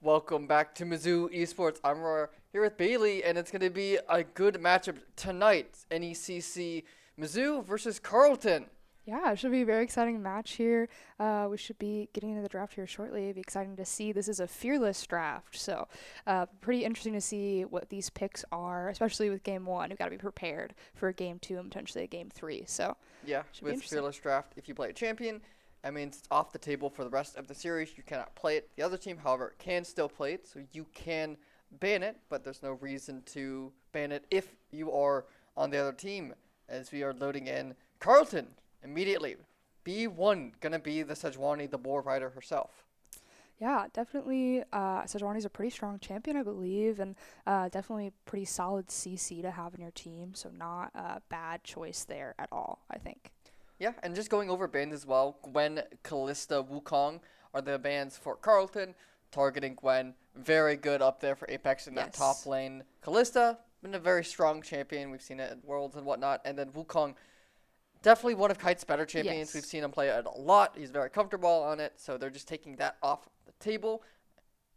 Welcome back to Mizzou Esports. I'm here with Bailey, and it's going to be a good matchup tonight. NECC Mizzou versus Carleton. Yeah, it should be a very exciting match here. We should be getting into the draft here shortly. It'd be exciting to see. This is a fearless draft, so pretty interesting to see what these picks are, especially with game one. We've got to be prepared for game two and potentially a game three. So Yeah, should be with interesting. Fearless Draft, if you play a champion, that means it's off the table for the rest of the series. You cannot play it. The other team, however, can still play it, so you can ban it, but there's no reason to ban it if you are on the other team, as we are loading in Carleton immediately. B1 gonna be the Sejuani, the bull rider herself. Yeah, definitely. Sejuani's a pretty strong champion, I believe, and definitely pretty solid CC to have in your team. So not a bad choice there at all, I think. Yeah, and just going over bans as well. Gwen, Callista, Wukong are the bans for Carleton. Targeting Gwen, very good up there for Apex in that top Yes. lane. Callista, been a very strong champion. We've seen it in Worlds and whatnot. And then Wukong, definitely one of Kite's better champions. We've Yes. seen him play it a lot. He's very comfortable on it, so they're just taking that off the table.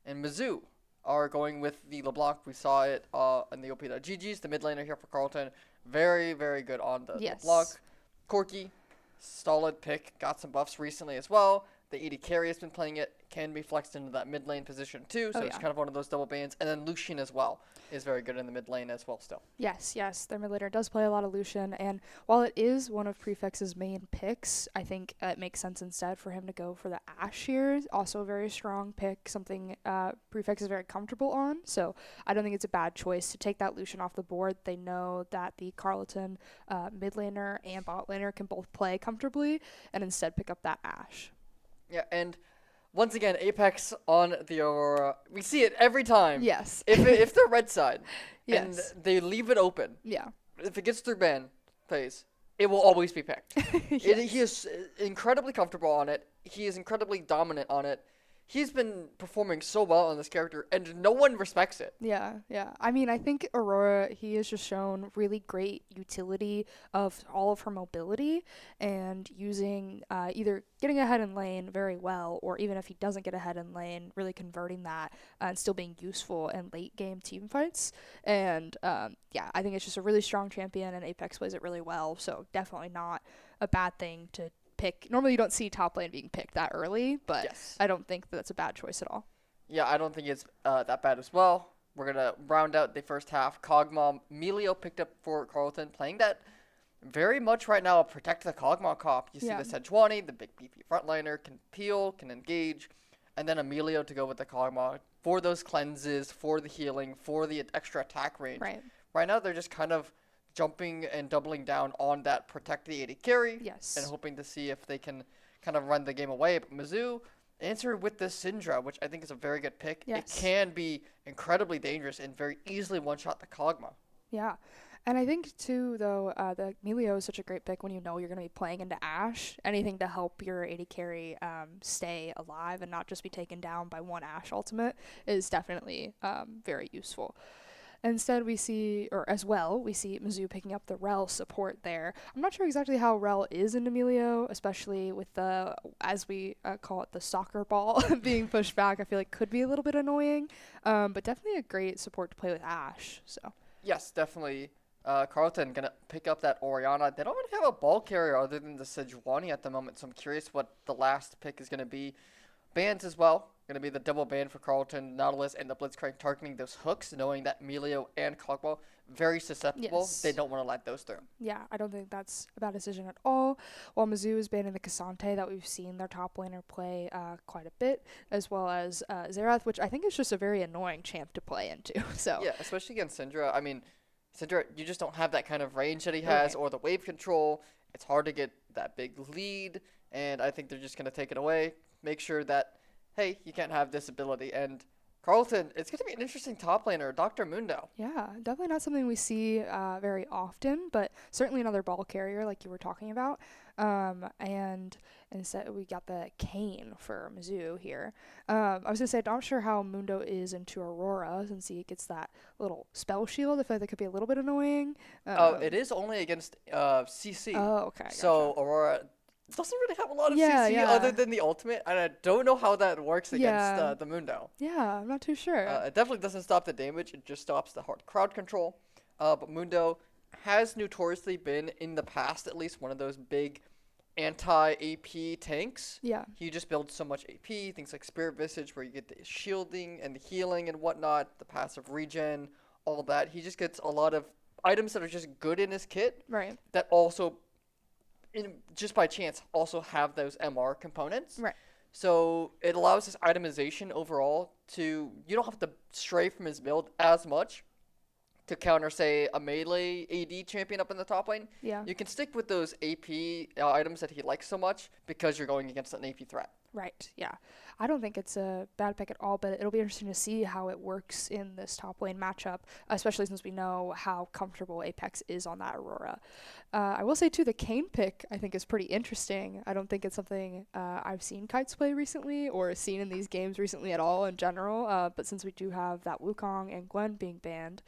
And Mizzou are going with the LeBlanc. We saw it in the OP.GG's, the mid laner here for Carleton. Very, very good on the LeBlanc. Yes. Corky, solid pick. Got some buffs recently as well. The AD carry has been playing it. Can be flexed into that mid lane position too. So Oh it's yeah. kind of one of those double bans. And then Lucian as well is very good in the mid lane as well still. Yes, their mid laner does play a lot of Lucian, and while it is one of Prefix's main picks, I think it makes sense instead for him to go for the Ashe here. Also a very strong pick, something Prefix is very comfortable on, so I don't think it's a bad choice to take that Lucian off the board. They know that the Carleton mid laner and bot laner can both play comfortably, and instead pick up that Ashe. Yeah, and once again, Apex on the Aurora. We see it every time. Yes. If they're red side and Yes. they leave it open, Yeah. if it gets through ban phase, it will always be picked. He Yes. is incredibly comfortable on it. He is incredibly dominant on it. He's been performing so well on this character, and no one respects it. Yeah. I mean, I think Aurora, he has just shown really great utility of all of her mobility and using either getting ahead in lane very well, or even if he doesn't get ahead in lane, really converting that and still being useful in late game team fights. And yeah, I think it's just a really strong champion, and Apex plays it really well. So definitely not a bad thing to pick. Normally, you don't see top lane being picked that early, but Yes. I don't think that's a bad choice at all. Yeah, I don't think it's that bad as well. We're gonna round out the first half. Cogmom, Melio picked up for Carleton, playing that very much right now a protect the Cogmom cop. You see Yeah. the Sejuani, the big beefy frontliner, can peel, can engage, and then Emilio to go with the Cogmom for those cleanses, for the healing, for the extra attack range. Right. Right now, they're just kind of jumping and doubling down on that protect the AD carry Yes. and hoping to see if they can kind of run the game away. But Mizzou answered with the Syndra, which I think is a very good pick. It Yes. can be incredibly dangerous and very easily one-shot the Kog'Maw. Yeah. And I think too, though, the Melio is such a great pick when you know you're going to be playing into Ashe. Anything to help your AD carry stay alive and not just be taken down by one Ashe ultimate is definitely very useful. Instead, we see, or as well, we see Mizzou picking up the Rel support there. I'm not sure exactly how Rel is in Emilio, especially with the, as we call it, the soccer ball being pushed back. I feel like could be a little bit annoying, but definitely a great support to play with Ashe. So Yes, definitely. Carlton gonna pick up that Oriana. They don't really have a ball carrier other than the Sejuani at the moment, so I'm curious what the last pick is gonna be. Bans as well. Gonna be the double ban for Carlton, Nautilus, and the Blitzcrank targeting those hooks, knowing that Melio and Cogwell very susceptible. yes. They don't want to let those through. Yeah, I don't think that's a bad decision at all. While Mizzou is banning the Cassante that we've seen their top laner play quite a bit, as well as Xerath, which I think is just a very annoying champ to play into. So Yeah, especially against Syndra. I mean, Syndra, you just don't have that kind of range that he has Right. or the wave control. It's hard to get that big lead, and I think they're just going to take it away. Make sure that, hey, you can't have this ability. And Carlton, it's going to be an interesting top laner, Dr. Mundo. yeah, definitely not something we see very often, but certainly another ball carrier like you were talking about. And instead we got the Kane for Mizzou here. I was gonna say I'm not sure how Mundo is into Aurora since he gets that little spell shield. I feel like that could be a little bit annoying. Oh, it is only against CC. Oh, okay. So Gotcha. Aurora doesn't really have a lot of Yeah, CC other yeah. than the ultimate, and I don't know how that works against Yeah. the Mundo. Yeah, I'm not too sure. It definitely doesn't stop the damage, it just stops the hard crowd control. But Mundo has notoriously been, in the past at least, one of those big anti-AP tanks. Yeah. He just builds so much AP, things like Spirit Visage, where you get the shielding and the healing and whatnot, the passive regen, all that. He just gets a lot of items that are just good in his kit Right. that also, just by chance, also have those MR components. Right. So it allows his itemization overall to, you don't have to stray from his build as much to counter, say, a melee AD champion up in the top lane. Yeah. You can stick with those AP items that he likes so much because you're going against an AP threat. Right. Yeah. I don't think it's a bad pick at all, but it'll be interesting to see how it works in this top lane matchup, especially since we know how comfortable Apex is on that Aurora. I will say, too, the Kayn pick I think is pretty interesting. I don't think it's something I've seen Kites play recently or seen in these games recently at all in general, but since we do have that Wukong and Gwen being banned,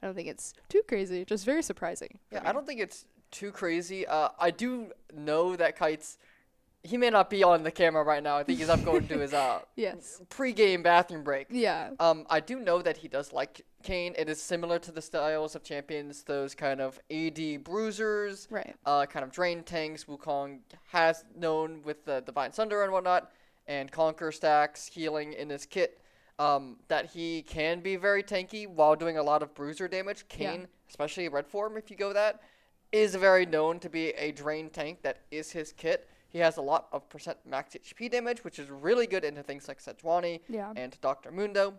I don't think it's too crazy, just very surprising. Yeah, I don't think it's too crazy. I do know that Kites, he may not be on the camera right now. I think he's up going to his Yes. pre-game bathroom break. Yeah. I do know that he does like Kayn. It is similar to the styles of champions, those kind of AD bruisers, Right. kind of drain tanks. Wukong has known with the Divine Sunder and whatnot, and Conquer stacks, healing in his kit, that he can be very tanky while doing a lot of bruiser damage. Kayn, Yeah. especially red form, if you go that, is very known to be a drain tank. That is his kit. He has a lot of percent max HP damage, which is really good into things like Sejuani Yeah. and Dr. Mundo.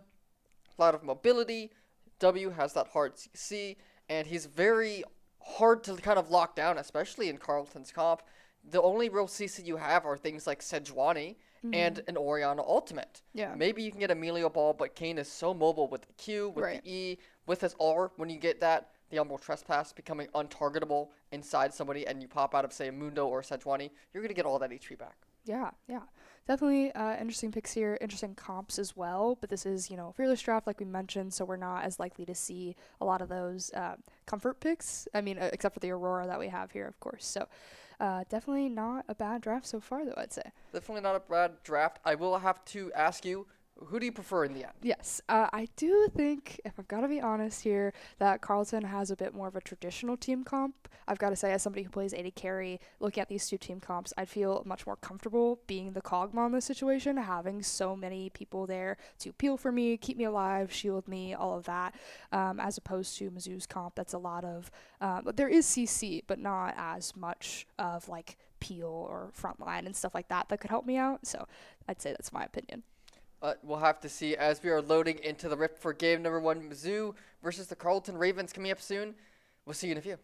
A lot of mobility. W has that hard CC, and he's very hard to kind of lock down, especially in Carleton's comp. The only real CC you have are things like Sejuani and an Orianna ultimate. Yeah. Maybe you can get a Melio ball, but Kayn is so mobile with the Q, with Right. the E, with his R. When you get that, the Umbral Trespass becoming untargetable inside somebody, and you pop out of, say, a Mundo or a Sejuani, you're going to get all that HP back. Yeah, yeah. Definitely interesting picks here, interesting comps as well. But this is, Fearless Draft, like we mentioned, so we're not as likely to see a lot of those comfort picks. I mean, except for the Aurora that we have here, of course. So definitely not a bad draft so far, though, I'd say. Definitely not a bad draft. I will have to ask you, who do you prefer in the end? Yes, I do think, if I've got to be honest here, that Carleton has a bit more of a traditional team comp. I've got to say, as somebody who plays AD carry, looking at these two team comps, I'd feel much more comfortable being the Kog'Maw in this situation, having so many people there to peel for me, keep me alive, shield me, all of that, as opposed to Mizzou's comp. That's a lot of, there is CC, but not as much of like peel or frontline and stuff like that could help me out. So I'd say that's my opinion. We'll have to see as we are loading into the Rift for game number 1, Mizzou versus the Carleton Ravens coming up soon. We'll see you in a few.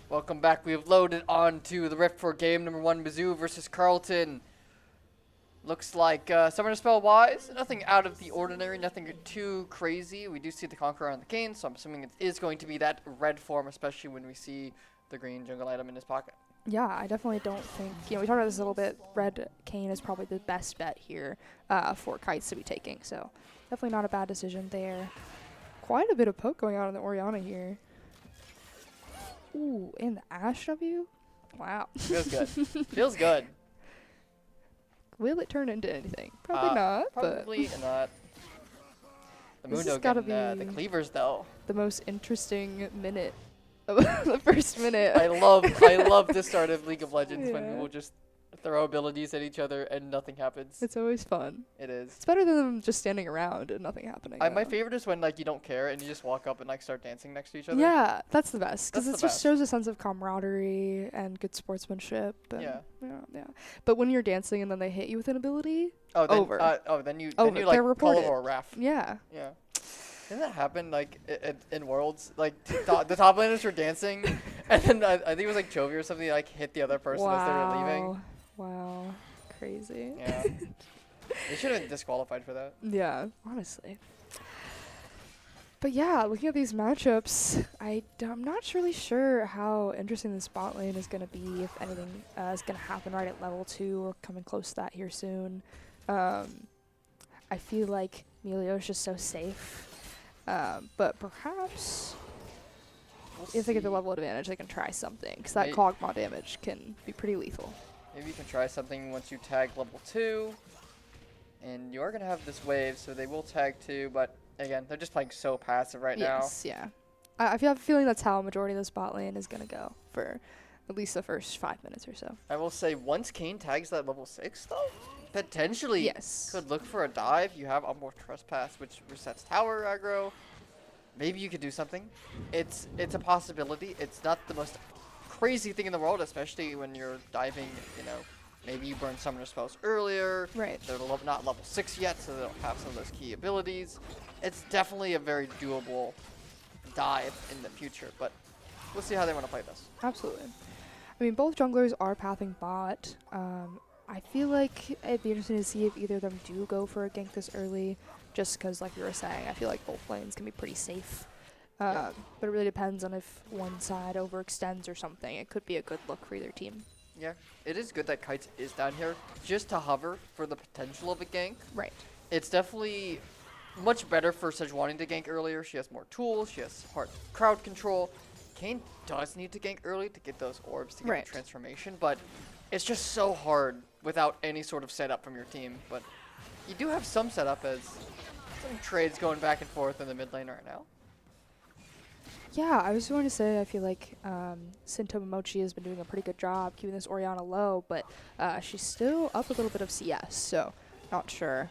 Welcome back. We have loaded on to the Rift for game number 1, Mizzou versus Carleton. Looks like Summoner Spell wise, nothing out of the ordinary, nothing too crazy. We do see the Conqueror on the cane, so I'm assuming it is going to be that red form, especially when we see the green jungle item in his pocket. Yeah, I definitely don't think, we talked about this a little bit, red cane is probably the best bet here for Kites to be taking, so definitely not a bad decision there. Quite a bit of poke going on in the Orianna here. Ooh, and the Ash W? Wow. Feels good. Feels good. Will it turn into anything? Probably not. Probably not. The This has Mundo gotta getting the be cleavers though. The most interesting minute of the first minute. I love the start of League of Legends when Yeah. people just throw abilities at each other and nothing happens. It's always fun. It is. It's better than them just standing around and nothing happening. My though. favorite is when you don't care and you just walk up and start dancing next to each other. Yeah, that's the best because it That's just the shows a sense of camaraderie and good sportsmanship. And Yeah. But when you're dancing and then they hit you with an ability, Oh, then, over. Then you Over. like They're call reported. over a ref. yeah, Yeah. Didn't that happen in Worlds? Like the top laners were dancing, and then I think it was like Chovy or something hit the other person as they were leaving. Wow, crazy. Yeah. They should have been disqualified for that. Yeah, honestly. But yeah, looking at these matchups, I'm not really sure how interesting the spot lane is going to be, if anything is going to happen right at level 2 or coming close to that here soon. I feel like Melio is just so safe. But perhaps if they get the level advantage, they can try something, because that Kog'Maw damage can be pretty lethal. Maybe you can try something once you tag level 2. And you are going to have this wave, so they will tag 2, but again, they're just playing so passive right now. Yes, yeah. I have a feeling that's how a majority of the spot lane is going to go for at least the first 5 minutes or so. I will say, once Kayn tags that level 6, though, potentially Yes. could look for a dive. You have Unmorph Trespass, which resets tower aggro. Maybe you could do something. It's a possibility. It's not the most crazy thing in the world, especially when you're diving, maybe you burn Summoner Spells earlier. Right. They're not level 6 yet, so they don't have some of those key abilities. It's definitely a very doable dive in the future, but we'll see how they want to play this. Absolutely. I mean, both junglers are pathing bot. I feel like it'd be interesting to see if either of them do go for a gank this early, just because, like you were saying, I feel like both lanes can be pretty safe. But it really depends on if one side overextends or something. It could be a good look for either team. Yeah, it is good that Kites is down here just to hover for the potential of a gank. Right. It's definitely much better for Sejuani to gank earlier. She has more tools. She has hard crowd control. Kayn does need to gank early to get those orbs to get the transformation, but it's just so hard without any sort of setup from your team. But you do have some setup as some trades going back and forth in the mid lane right now. Yeah, I was going to say I feel like Sinto Momochi has been doing a pretty good job keeping this Orianna low, but she's still up a little bit of CS, so not sure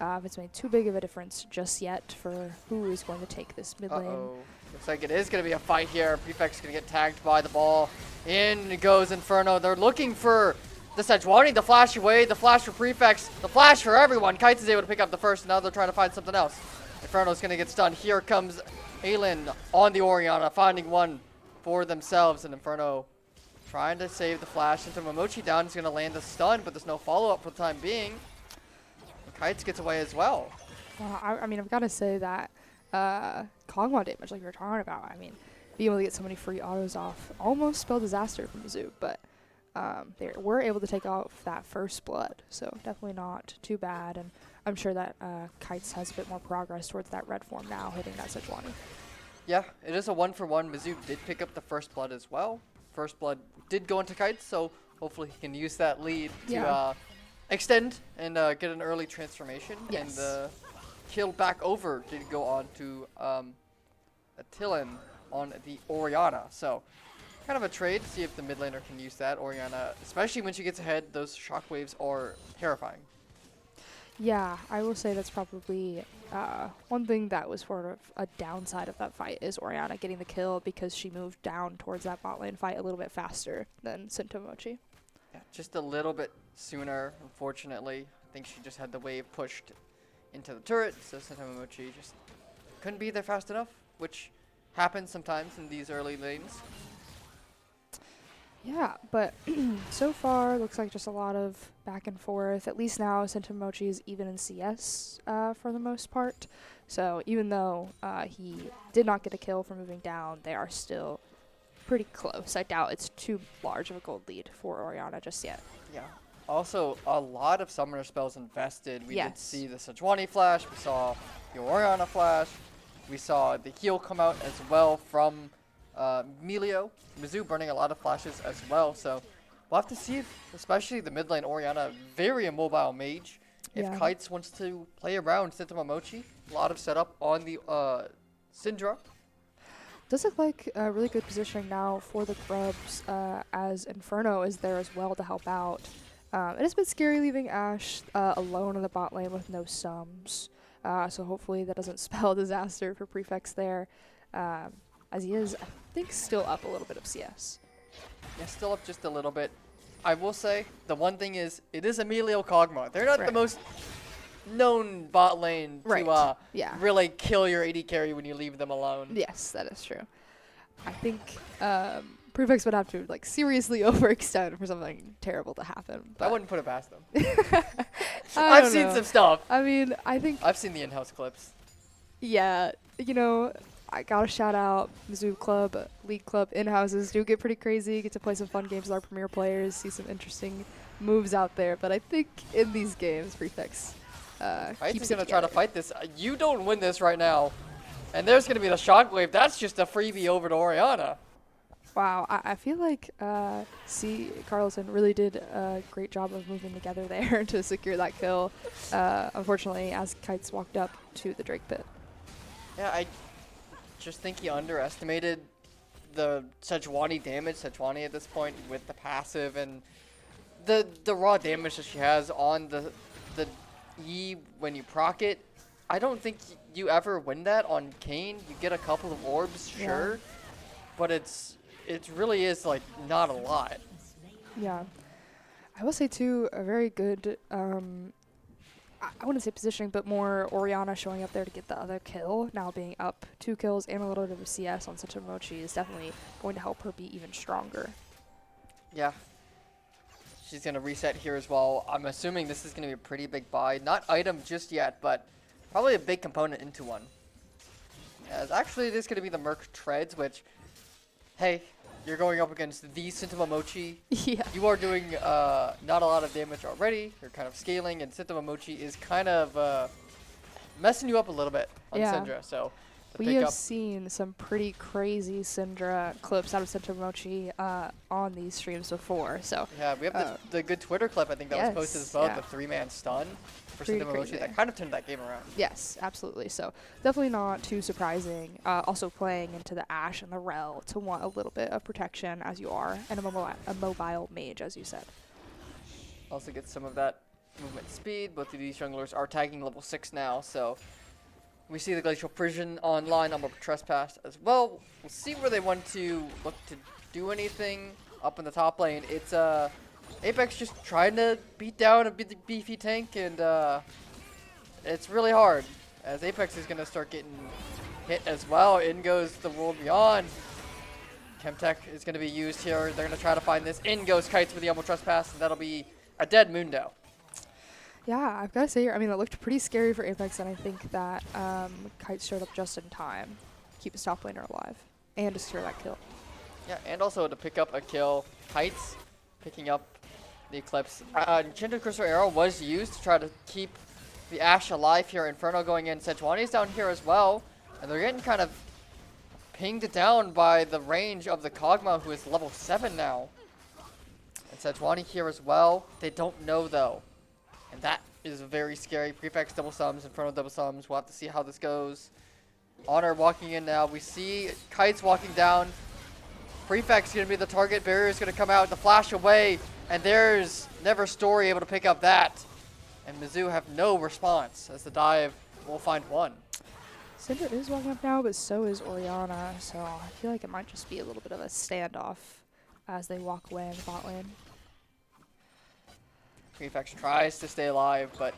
if it's made too big of a difference just yet for who is going to take this mid lane. Looks like it is going to be a fight here. Prefect's going to get tagged by the ball. In goes Inferno. They're looking for the Sejuani, the flash away, the flash for Prefects, the flash for everyone. Kites is able to pick up the first, and now they're trying to find something else. Inferno's going to get stunned. Here comes Aelin on the Orianna, finding one for themselves, and Inferno trying to save the flash into Momochi down. He's going to land a stun, but there's no follow-up for the time being. And Kites gets away as well. Well, I mean, I've got to say that Kog'Maw damage, like we were talking about, I mean, being able to get so many free autos off almost spelled disaster for Mizzou, but they were able to take off that first blood, so definitely not too bad, and I'm sure that Kites has a bit more progress towards that red form now, hitting that Sejuani. Yeah, it is a 1-for-1. Mizzou did pick up the first blood as well. First blood did go into Kites, so hopefully he can use that lead to extend and get an early transformation. Yes. And kill back over did go on to Attilan on the Orianna. So kind of a trade, see if the mid laner can use that. Orianna, especially when she gets ahead, those shockwaves are terrifying. Yeah, I will say that's probably one thing that was sort of a downside of that fight is Orianna getting the kill because she moved down towards that bot lane fight a little bit faster than Sintomochi. Yeah, just a little bit sooner, unfortunately. I think she just had the wave pushed into the turret, so Sintomochi just couldn't be there fast enough, which happens sometimes in these early lanes. Yeah, but so far looks like just a lot of back and forth. At least now Sentamochi is even in CS for the most part. So even though he did not get a kill for moving down, they are still pretty close. I doubt it's too large of a gold lead for Oriana just yet. Yeah. Also, a lot of summoner spells invested. We did Yes. see the Sejuani flash. We saw the Oriana flash. We saw the heal come out as well from Melio. Mizzou burning a lot of flashes as well. So we'll have to see if, especially the mid lane Oriana, very immobile mage. If Yeah. Kites wants to play around Sentamochi, a lot of setup on the Syndra. Does look like a really good positioning now for the Grubs as Inferno is there as well to help out. It has been scary leaving Ashe alone in the bot lane with no sums. So hopefully that doesn't spell disaster for Prefects there. As he is, I think, still up a little bit of CS. Yeah, still up just a little bit. I will say, the one thing is, it is Emilio Kog'Maw. They're not the Right. most known bot lane Right. to Yeah. really kill your AD carry when you leave them alone. Yes, that is true. I think Prefects would have to like seriously overextend for something terrible to happen. I But wouldn't put it past them. I I've don't seen know. some stuff. I mean, I think I've seen the in-house clips. yeah, you know, I gotta shout out Mizzou Club, League Club in-houses do get pretty crazy, get to play some fun games with our premier players, see some interesting moves out there, but I think in these games, Prefects Kites keeps is it going to try to together. fight this. You don't win this right now. And there's going to be the shockwave. That's just a freebie over to Oriana. Wow, I feel like Carleton really did a great job of moving together there to secure that kill, unfortunately, as Kites walked up to the Drake pit. Yeah, I just think he underestimated the Sejuani damage. Sejuani at this point with the passive and the raw damage that she has on the E when you proc it. I don't think you ever win that on Kayn. You get a couple of orbs, Yeah. sure, but it really is like not a lot. Yeah. I will say too, a very good I wouldn't say positioning, but more Oriana showing up there to get the other kill. Now being up 2 kills and a little bit of a CS on Sentamochi is definitely going to help her be even stronger. Yeah. She's going to reset here as well. I'm assuming this is going to be a pretty big buy. Not item just yet, but probably a big component into one. As actually it is going to be the Merc Treads, which, hey, you're going up against the Sentamochi. Yeah. You are doing not a lot of damage already. You're kind of scaling, and Sentamochi is kind of messing you up a little bit on Yeah. Syndra. So to We pick have up, seen some pretty crazy Syndra clips out of Sentamochi on these streams before, so yeah, we have the good Twitter clip I think that was posted yes, as well, yeah. the 3-man stun for Pretty Sentamochi crazy. that kind of turned that game around. yes, absolutely. So definitely not too surprising. Also playing into the Ashe and the Rel to want a little bit of protection as you are, and a mobile mage, as you said. Also get some of that movement speed. Both of these junglers are tagging level 6 now, so we see the Glacial Prison online on Trespass as well. We'll see where they want to look to do anything up in the top lane. It's Apex just trying to beat down a beefy tank, and it's really hard, as Apex is going to start getting hit as well. In goes the World Beyond. Chemtech is going to be used here. They're going to try to find this. In goes Kites with the Elmo Trespass, and that'll be a dead Mundo. Yeah, I've got to say, I mean, it looked pretty scary for Apex, and I think that Kite showed up just in time. Keep his top laner alive, and to secure that kill. Yeah, and also to pick up a kill. Kites picking up the Eclipse. Enchanted Crystal Arrow was used to try to keep the Ashe alive here. Inferno going in. Sejuani is down here as well, and they're getting kind of pinged down by the range of the Kog'Maw, who is level 7 now. And Sejuani here as well. They don't know, though. And that is very scary. Prefects double sums, Inferno double sums. We'll have to see how this goes. Honor walking in now. We see Kites walking down. Prefect's going to be the target. Barrier's going to come out. The flash away. And there's Never Story able to pick up that. And Mizzou have no response as the dive will find one. Syndra is walking up now, but so is Oriana, so I feel like it might just be a little bit of a standoff as they walk away in the bot lane. Prefects tries to stay alive, but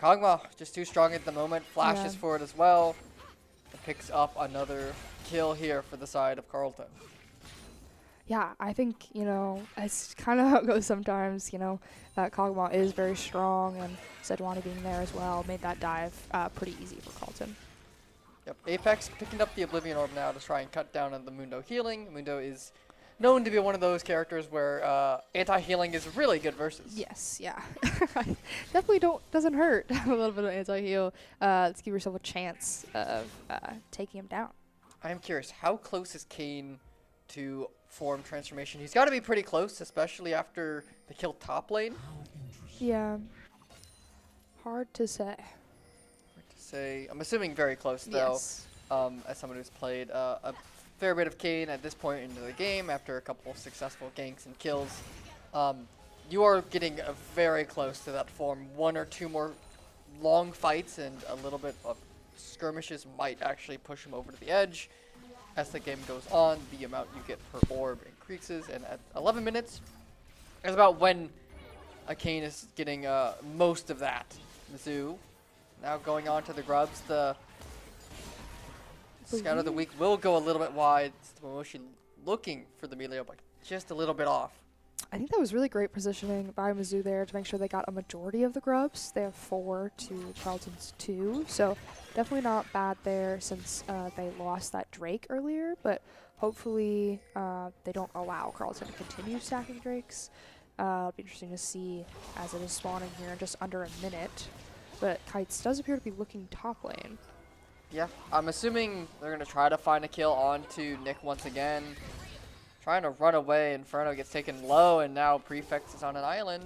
Kog'Maw just too strong at the moment. Flashes Yeah. for it as well. And picks up another kill here for the side of Carleton. Yeah, I think, it's kind of how it goes sometimes, that Kog'Maw is very strong, and Sejuani being there as well made that dive pretty easy for Carleton. Yep, Apex picking up the Oblivion Orb now to try and cut down on the Mundo healing. Mundo is known to be one of those characters where anti-healing is really good versus. Yes, yeah. Definitely doesn't hurt a little bit of anti-heal. Let's give yourself a chance of taking him down. I am curious, how close is Kayn to form transformation? He's got to be pretty close, especially after the kill top lane. Yeah. Hard to say. Hard to say. I'm assuming very close, though, Yes. as someone who's played a fair bit of Kayn at this point into the game after a couple of successful ganks and kills. You are getting very close to that form. One or two more long fights and a little bit of skirmishes might actually push him over to the edge. As the game goes on, the amount you get per orb increases, and at 11 minutes is about when a Kayn is getting most of that. Mizzou now going on to the grubs. The Scout of the Week will go a little bit wide. Momoshi looking for the melee, but just a little bit off. I think that was really great positioning by Mizzou there to make sure they got a majority of the grubs. They have 4 to Carleton's 2, so definitely not bad there since they lost that Drake earlier, but hopefully they don't allow Carleton to continue stacking Drakes. It'll be interesting to see as it is spawning here in just under a minute, but Kites does appear to be looking top lane. Yeah, I'm assuming they're going to try to find a kill onto Nick once again. Trying to run away, Inferno gets taken low, and now Prefect is on an island.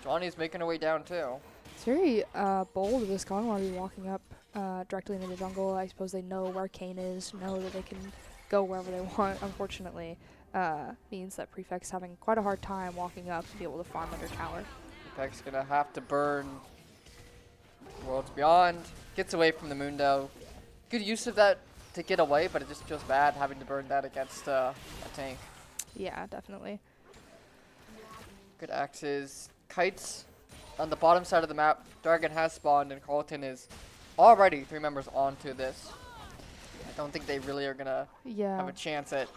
Johnny's making her way down too. It's very bold of this Kog'Maw to be walking up directly into the jungle. I suppose they know where Kayn is, know that they can go wherever they want. Unfortunately, means that Prefect's having quite a hard time walking up to be able to farm under tower. Prefect's going to have to burn Worlds Beyond. Gets away from the Mundo. Good use of that to get away, but it just feels bad having to burn that against a tank. Yeah, definitely. Good axes. Kites on the bottom side of the map. Dragon has spawned, and Carleton is already 3 members onto this. I don't think they really are going to have a chance at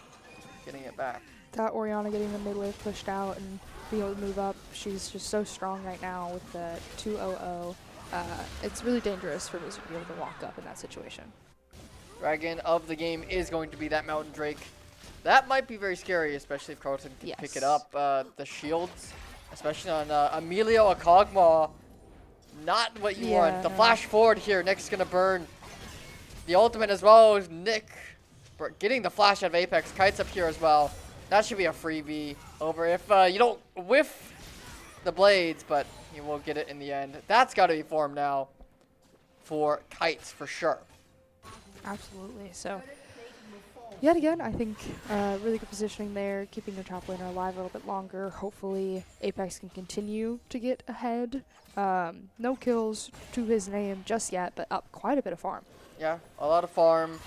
getting it back. That Orianna getting the mid wave pushed out and being able to move up, she's just so strong right now with the 2-0-0. It's really dangerous for Mizzou to be able to walk up in that situation. Dragon of the game is going to be that Mountain Drake. That might be very scary, especially if Carleton can pick it up. The shields, especially on Emilio Kog'Maw, not what you want. The flash forward here, Nick's going to burn the ultimate as well. Nick getting the flash out of Apex. Kite's up here as well. That should be a freebie over if you don't whiff the blades, but you will get it in the end. That's got to be formed now for Kites for sure. Absolutely. So, yet again, I think really good positioning there, keeping their top laner alive a little bit longer. Hopefully, Apex can continue to get ahead. No kills to his name just yet, but up quite a bit of farm. Yeah, a lot of farm.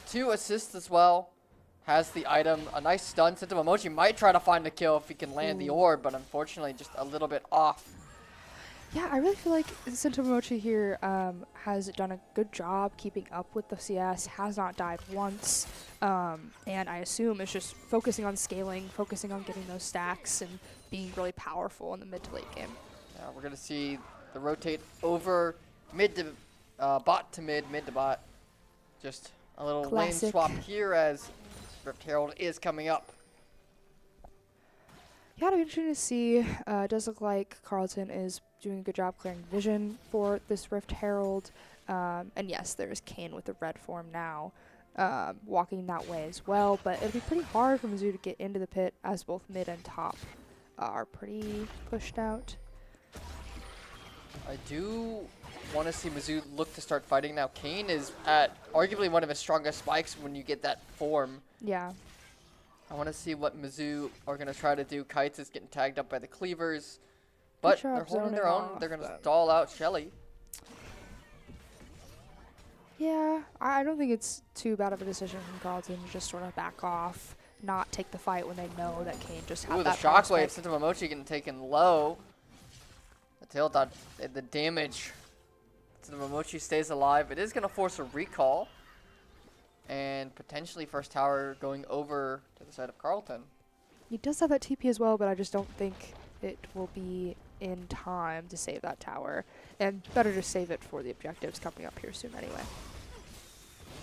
2 assists as well. Has the item. A nice stun. Senta Momochi might try to find a kill if he can land the orb, but unfortunately just a little bit off. Yeah, I really feel like Senta Momochi here has done a good job keeping up with the CS, has not died once, and I assume it's just focusing on scaling, focusing on getting those stacks, and being really powerful in the mid to late game. Yeah, we're going to see the rotate over mid to bot to mid, mid to bot. Just a little lane swap here as Rift Herald is coming up. Yeah, it'll be interesting to see. It does look like Carleton is doing a good job clearing vision for this Rift Herald. And yes, there's Kayn with the red form now, walking that way as well. But it'll be pretty hard for Mizzou to get into the pit as both mid and top are pretty pushed out. I do want to see Mizzou look to start fighting now. Kayn is at arguably one of his strongest spikes when you get that form. Yeah. I want to see what Mizzou are going to try to do. Kites is getting tagged up by the cleavers, but they're holding their own. They're going to stall out Shelly. Yeah, I don't think it's too bad of a decision from Carleton to just sort of back off, not take the fight when they know that Kayn just had that. Ooh, the shockwave. Senta Momochi getting taken low. The tail dodge, the damage. Senta Momochi stays alive. It is going to force a recall. and potentially first tower going over to the side of Carleton. He does have that TP as well, but I just don't think it will be in time to save that tower. And better to save it for the objectives coming up here soon anyway.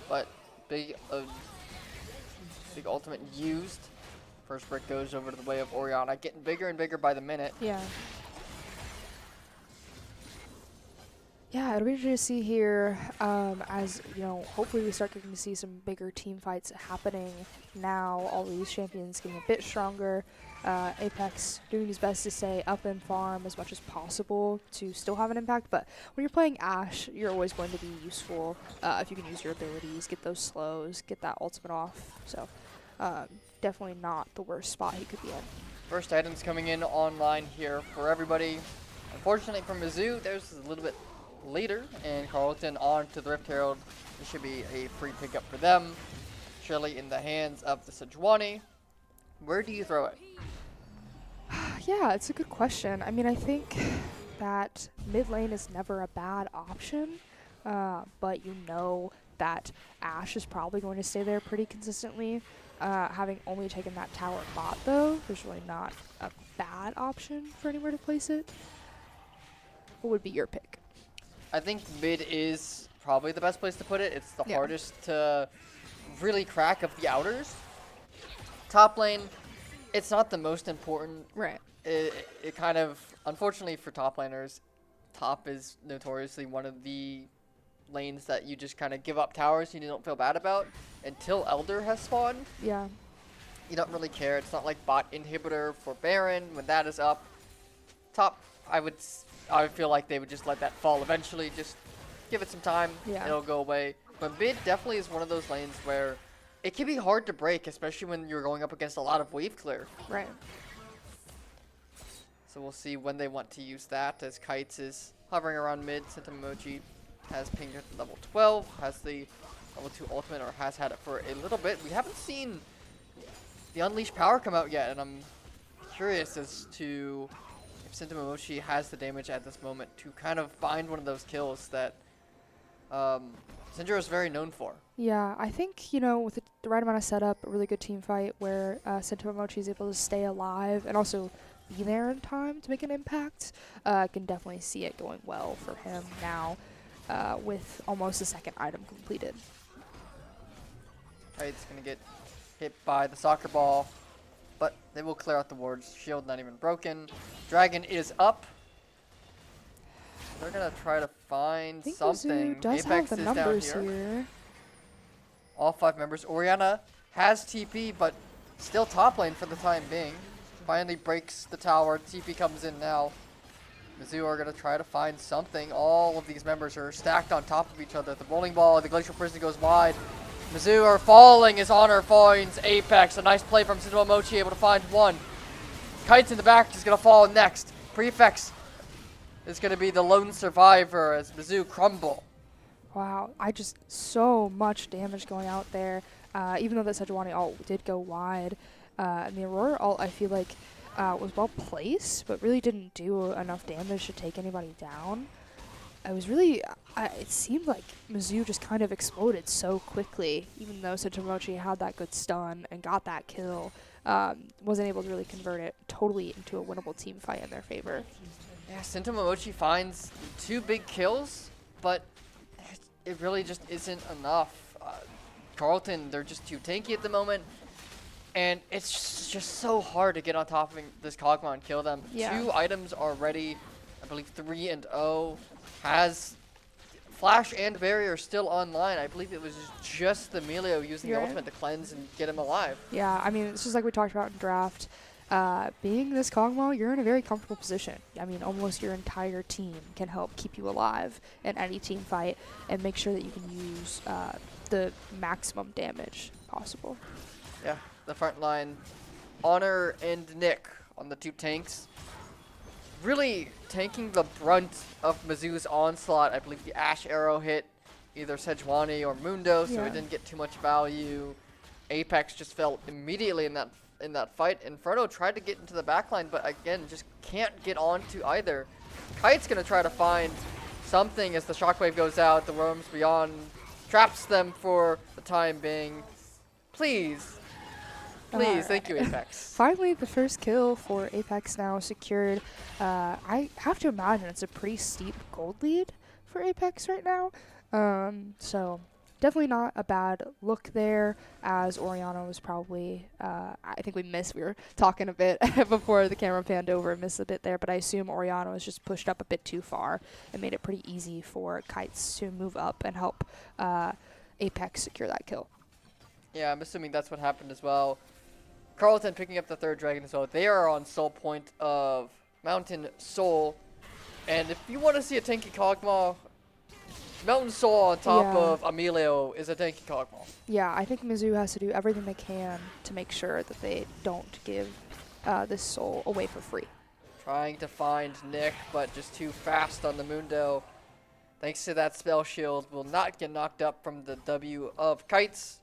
But big ultimate used. First brick goes over to the way of Orianna, getting bigger and bigger by the minute. Yeah. Yeah, it'll be interesting to see here as, you know, hopefully we start getting to see some bigger team fights happening now. All these champions getting a bit stronger. Apex doing his best to stay up and farm as much as possible to still have an impact. But when you're playing Ashe, you're always going to be useful if you can use your abilities, get those slows, get that ultimate off. So definitely not the worst spot he could be in. First items coming in online here for everybody. Unfortunately for Mizzou, there's a little bit later, and Carleton on to the Rift Herald. This should be a free pickup for them. Shelly in the hands of the Sejuani. Where do you throw it? Yeah, it's a good question. I mean, I think that mid lane is never a bad option, but you know that Ashe is probably going to stay there pretty consistently. Having only taken that tower bot, though, there's really not a bad option for anywhere to place it. What would be your pick? I think mid is probably the best place to put it. It's the hardest to really crack of the outers. Top lane, it's not the most important. Right. It kind of, unfortunately for top laners, top is notoriously one of the lanes that you just kind of give up towers and you don't feel bad about until Elder has spawned. Yeah. You don't really care. It's not like bot inhibitor for Baron. When that is up, top, I would feel like they would just let that fall eventually. Just give it some time. Yeah. It'll go away. But mid definitely is one of those lanes where it can be hard to break, especially when you're going up against a lot of wave clear. Right. So we'll see when they want to use that, as Kites is hovering around mid. Sentamochi has pinged at level 12, has the level 2 ultimate, or has had it for a little bit. We haven't seen the Unleashed power come out yet, and I'm curious as to if Sentamochi has the damage at this moment to kind of find one of those kills that Syndra is very known for. Yeah, I think, you know, with the right amount of setup, a really good team fight where Sentamochi is able to stay alive and also be there in time to make an impact, I can definitely see it going well for him now with almost a second item completed. It's going to get hit by the soccer ball, but they will clear out the wards. Shield not even broken. Dragon is up. They're going to try to find I think something. Mizzou does Apex have the is numbers down here. here. All 5 members. Orianna has TP, but still top lane for the time being. Finally breaks the tower. TP comes in now. Mizzou are going to try to find something. All of these members are stacked on top of each other. The bowling ball, the glacial prison goes wide. Mizzou are falling as Honor finds Apex. A nice play from Sentamochi, able to find one. Kites in the back is going to fall next. Prefects is going to be the lone survivor as Mizzou crumble. Wow, so much damage going out there. Even though that Sejuani ult did go wide, and the Aurora ult, I feel like, was well placed, but really didn't do enough damage to take anybody down. It seemed like Mizzou just kind of exploded so quickly, even though Sentamochi had that good stun and got that kill. Wasn't able to really convert it totally into a winnable team fight in their favor. Yeah, Sentamochi finds 2 big kills, but it really just isn't enough. Carleton, they're just too tanky at the moment, and it's just so hard to get on top of this Kog'Maw and kill them. Yeah. 2 items already, I believe 3 and 0. Has Flash and Barrier still online. I believe it was just the Melio using the ultimate to cleanse and get him alive. Yeah, I mean, it's just like we talked about in draft. Being this Kog'Maw, you're in a very comfortable position. I mean, almost your entire team can help keep you alive in any team fight and make sure that you can use the maximum damage possible. Yeah, the front line, Honor and Nick on the 2 tanks. Really taking the brunt of Mizzou's onslaught. I believe the Ashe arrow hit either Sejuani or Mundo, so it didn't get too much value. Apex just fell immediately in that fight. Inferno tried to get into the backline, but again, just can't get onto either. Kite's gonna try to find something as the shockwave goes out. The Worms Beyond traps them for the time being. Please. Please, thank you, Alright. Apex. Finally, the first kill for Apex now secured. I have to imagine it's a pretty steep gold lead for Apex right now. So definitely not a bad look there, as Oriana was probably, I think we were talking a bit before the camera panned over and missed a bit there, but I assume Oriana was just pushed up a bit too far and made it pretty easy for Kites to move up and help Apex secure that kill. Yeah, I'm assuming that's what happened as well. Carleton picking up the third dragon as well. They are on soul point of Mountain Soul. And if you want to see a tanky Kog'Maw, Mountain Soul on top of Emilio is a tanky Kog'Maw. Yeah, I think Mizzou has to do everything they can to make sure that they don't give this soul away for free. Trying to find Nick, but just too fast on the Mundo. Thanks to that spell shield, will not get knocked up from the W of Kites.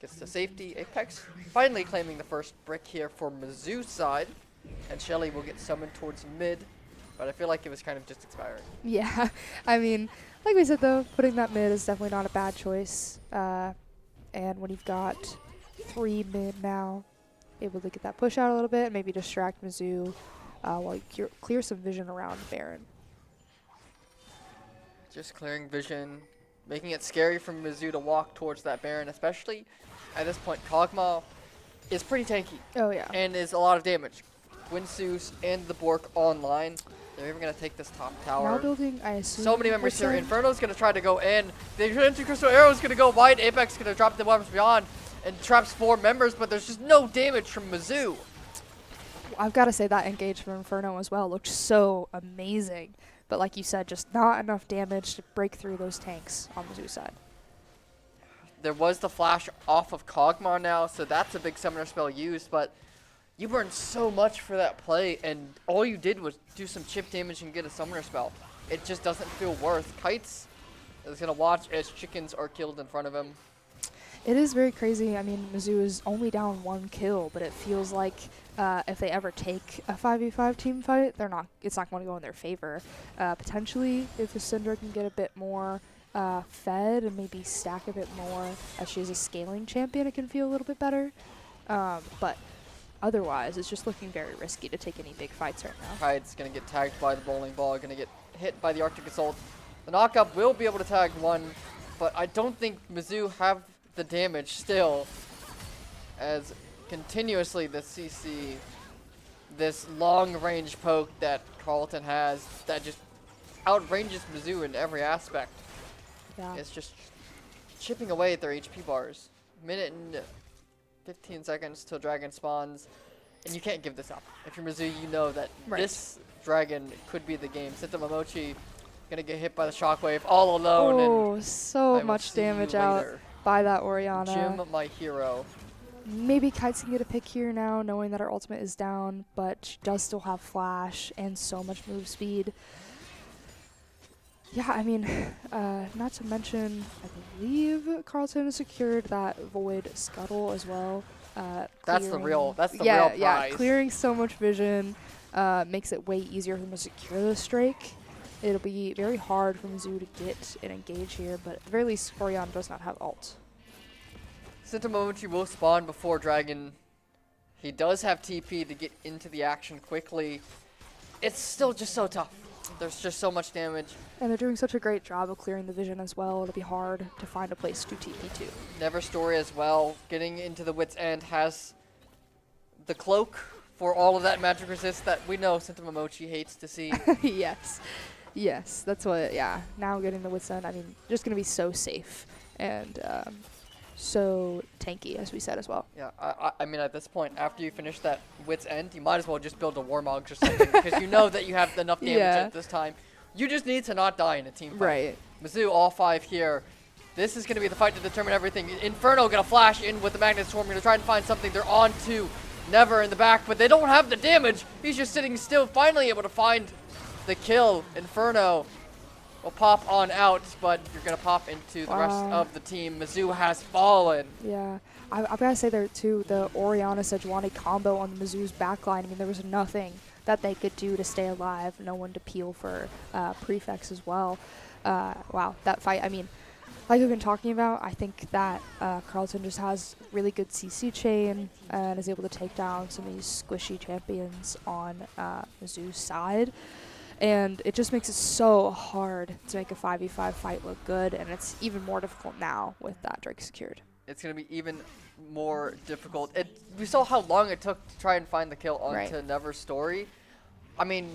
Gets to safety. Apex finally claiming the first brick here for Mizzou's side. And Shelly will get summoned towards mid. But I feel like it was kind of just expiring. Yeah, I mean, like we said though, putting that mid is definitely not a bad choice. And when you've got 3 mid now, able to get that push out a little bit, maybe distract Mizzou while you clear some vision around Baron. Just clearing vision, making it scary for Mizzou to walk towards that Baron, especially at this point. Kog'Maw is pretty tanky. Oh yeah. And is a lot of damage. Gwynseus and the Bork online. They're even going to take this top tower. Now building, I assume. So many members here. Inferno's going to try to go in. The Anti-Crystal Arrow is going to go wide. Apex is going to drop the weapons beyond and traps 4 members, but there's just no damage from Mizzou. I've got to say that engage from Inferno as well looked so amazing. But like you said, just not enough damage to break through those tanks on Mizzou's side. There was the flash off of Kog'Maw now, so that's a big summoner spell used, but you burned so much for that play, and all you did was do some chip damage and get a summoner spell. It just doesn't feel worth. Kites is going to watch as chickens are killed in front of him. It is very crazy. I mean, Mizzou is only down 1 kill, but it feels like if they ever take a 5v5 team fight, it's not going to go in their favor. Potentially, if the Syndra can get a bit more fed and maybe stack a bit more, as she's a scaling champion, it can feel a little bit better. But otherwise, it's just looking very risky to take any big fights right now. Kites going to get tagged by the bowling ball, going to get hit by the Arctic Assault. The knockup will be able to tag 1, but I don't think Mizzou have the damage still, as continuously the CC, this long-range poke that Carleton has that just outranges Mizzou in every aspect. Yeah. It's just chipping away at their HP bars. Minute and 15 seconds till Dragon spawns, and you can't give this up. If you're Mizzou, you know that this Dragon could be the game. Momochi gonna get hit by the shockwave all alone. Oh, and so much damage out by that Oriana. Jim, my hero. Maybe Kites can get a pick here now, knowing that her ultimate is down, but she does still have flash and so much move speed. Yeah, I mean, not to mention, I believe Carleton has secured that Void Scuttle as well. That's the real prize. Yeah, clearing so much vision makes it way easier for them to secure the Strake. It'll be very hard for Mizzou to get an engage here, but at the very least, Oriana does not have ult. Momochi will spawn before Dragon. He does have TP to get into the action quickly. It's still just so tough. There's just so much damage. And they're doing such a great job of clearing the vision as well. It'll be hard to find a place to TP to. Never Story as well, getting into the wit's end, has the cloak for all of that magic resist that we know Momochi hates to see. Yes, that's what, yeah. Now getting the wit's end, I mean, just going to be so safe and so tanky, as we said as well. Yeah, I mean, at this point, after you finish that wit's end, you might as well just build a Warmog or something, because you know that you have enough damage at this time. You just need to not die in a team fight. Right. Mizzou, all 5 here. This is going to be the fight to determine everything. Inferno going to flash in with the Magnet Storm. Going to try and find something. They're on to Never in the back, but they don't have the damage. He's just sitting still, finally able to find the kill. Inferno will pop on out, but you're going to pop into the rest of the team. Mizzou has fallen. Yeah. I've got to say there, too, the Oriana-Sejuani combo on the Mizzou's backline, I mean, there was nothing that they could do to stay alive. No one to peel for Prefects as well. Wow, that fight, I mean, like we've been talking about, I think that Carleton just has really good CC chain and is able to take down some of these squishy champions on Mizzou's side. And it just makes it so hard to make a 5v5 fight look good, and it's even more difficult now with that Drake secured. It's going to be even more difficult. We saw how long it took to try and find the kill onto Never Story. I mean,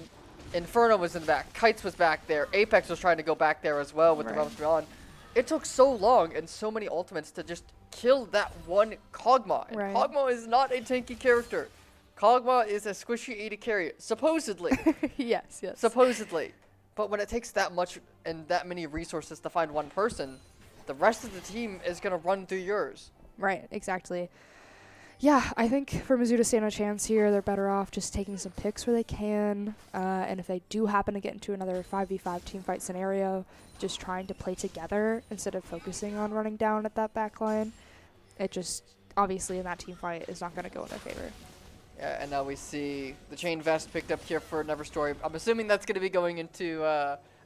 Inferno was in the back. Kites was back there. Apex was trying to go back there as well with the Realms Beyond. It took so long and so many ultimates to just kill that one Kog'Maw. And Kog'Maw is not a tanky character. Kog'Maw is a squishy AD carry, supposedly. Yes. Supposedly. But when it takes that much and that many resources to find one person, the rest of the team is going to run through yours. Right, exactly. Yeah, I think for Mizzou to stand a chance here, they're better off just taking some picks where they can. And if they do happen to get into another 5v5 team fight scenario, just trying to play together instead of focusing on running down at that back line. It just, obviously, in that team fight is not going to go in their favor. Yeah, and now we see the chain vest picked up here for Never Story. I'm assuming that's going to be going into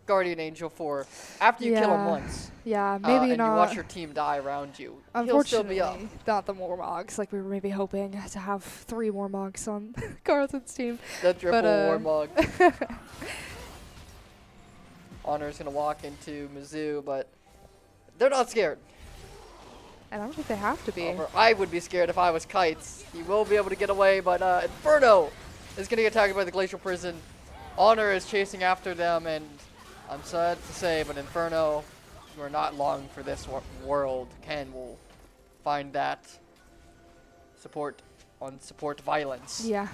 Guardian Angel 4 after you kill him once. Yeah, maybe and not. you watch your team die around you. Unfortunately, he'll still be up. Not the Warmogs. Like we were maybe hoping to have 3 Warmogs on Carleton's team. The triple Warmog. Honor's going to walk into Mizzou, but they're not scared. And I don't think they have to be. I would be scared if I was Kites. He will be able to get away, but Inferno is going to get targeted by the Glacial Prison. Honor is chasing after them, and I'm sad to say, but Inferno, you are not long for this world. Ken will find that support on support violence. Yeah.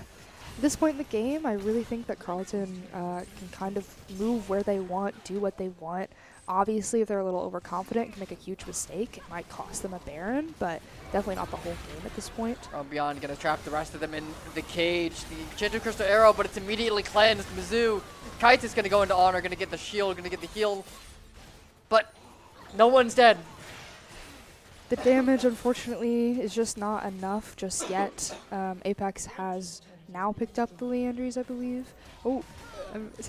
At this point in the game, I really think that Carleton can kind of move where they want, do what they want. Obviously, if they're a little overconfident, can make a huge mistake. It might cost them a Baron, but definitely not the whole game at this point. Beyond going to trap the rest of them in the cage. The Enchanted Crystal Arrow, but it's immediately cleansed. Mizzou, Kites is going to go into Honor, going to get the shield, going to get the heal. But no one's dead. The damage, unfortunately, is just not enough just yet. Apex has now picked up the Leandries, I believe. Oh,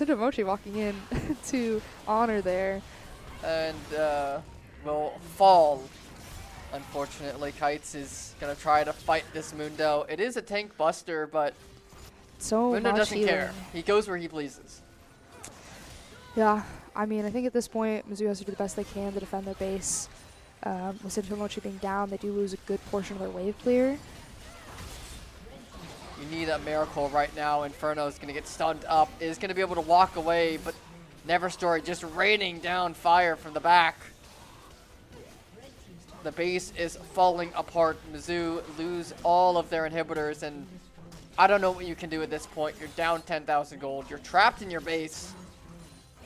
Mochi walking in to Honor there. And will fall. Unfortunately, Kites is going to try to fight this Mundo. It is a tank buster, but Mundo doesn't care. He goes where he pleases. Yeah, I mean, I think at this point, Mizzou has to do the best they can to defend their base. With Mochi being down, they do lose a good portion of their wave clear. You need a miracle right now. Inferno is going to get stunned up. Is going to be able to walk away, but Never Story just raining down fire from the back. The base is falling apart. Mizzou lose all of their inhibitors, and I don't know what you can do at this point. You're down 10,000 gold. You're trapped in your base.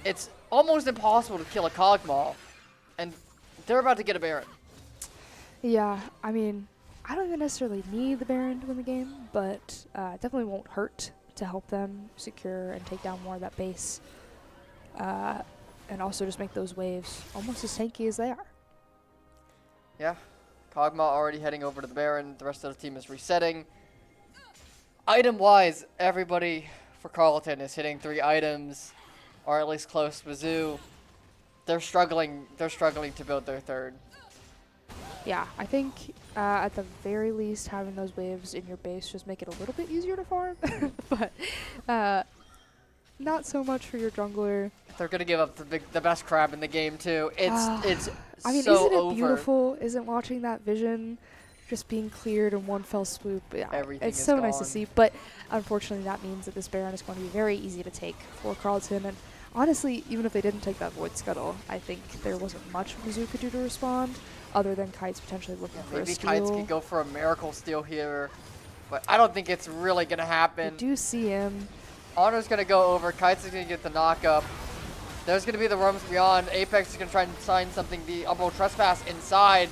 It's almost impossible to kill a Kog'Maw, and they're about to get a Baron. Yeah, I mean, I don't even necessarily need the Baron to win the game, but it definitely won't hurt to help them secure and take down more of that base. And also just make those waves almost as tanky as they are. Yeah, Kog'Maw already heading over to the Baron. The rest of the team is resetting. Item-wise, everybody for Carleton is hitting 3 items, or at least close. Mizzou, they're struggling to build their third. Yeah, I think at the very least having those waves in your base just make it a little bit easier to farm, but not so much for your jungler. They're gonna give up the best crab in the game too. It's I mean, so isn't it over. beautiful? Isn't watching that vision just being cleared in one fell swoop? Yeah, Everything it's is so gone. nice to see. But unfortunately, that means that this Baron is going to be very easy to take for Carleton. And honestly, even if they didn't take that Void Scuttle, I think there wasn't much Mizzou could do to respond, other than Kites potentially looking for a steal. Maybe Kites could go for a miracle steal here, but I don't think it's really gonna happen. You do see him. Honor's gonna go over. Kites is gonna get the knock up. There's gonna be the Realms Beyond. Apex is gonna try and sign something. The Umbral Trespass inside,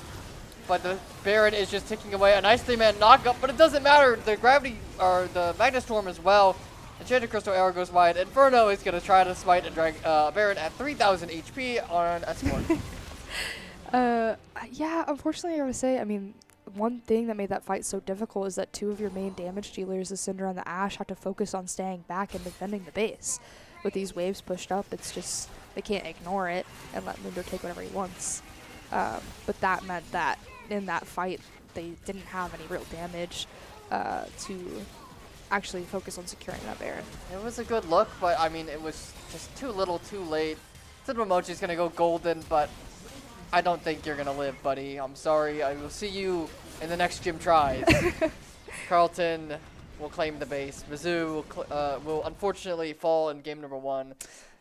but the Baron is just ticking away. A nice 3-man knock up, but it doesn't matter. The gravity or the Magnet Storm as well. Enchanted Crystal Arrow goes wide. Inferno is gonna try to smite and drag Baron at 3,000 HP on Escort. Yeah, unfortunately, I would say, I mean, one thing that made that fight so difficult is that 2 of your main damage dealers, the Cinder and the Ash, have to focus on staying back and defending the base. With these waves pushed up, it's just, they can't ignore it and let Mundo take whatever he wants. But that meant that in that fight, they didn't have any real damage to actually focus on securing that Baron. It was a good look, but I mean, it was just too little, too late. Tsunomochi's gonna go golden, but I don't think you're gonna live, buddy. I'm sorry. I will see you in the next gym tries. Carleton will claim the base. Mizzou will unfortunately fall in game number 1.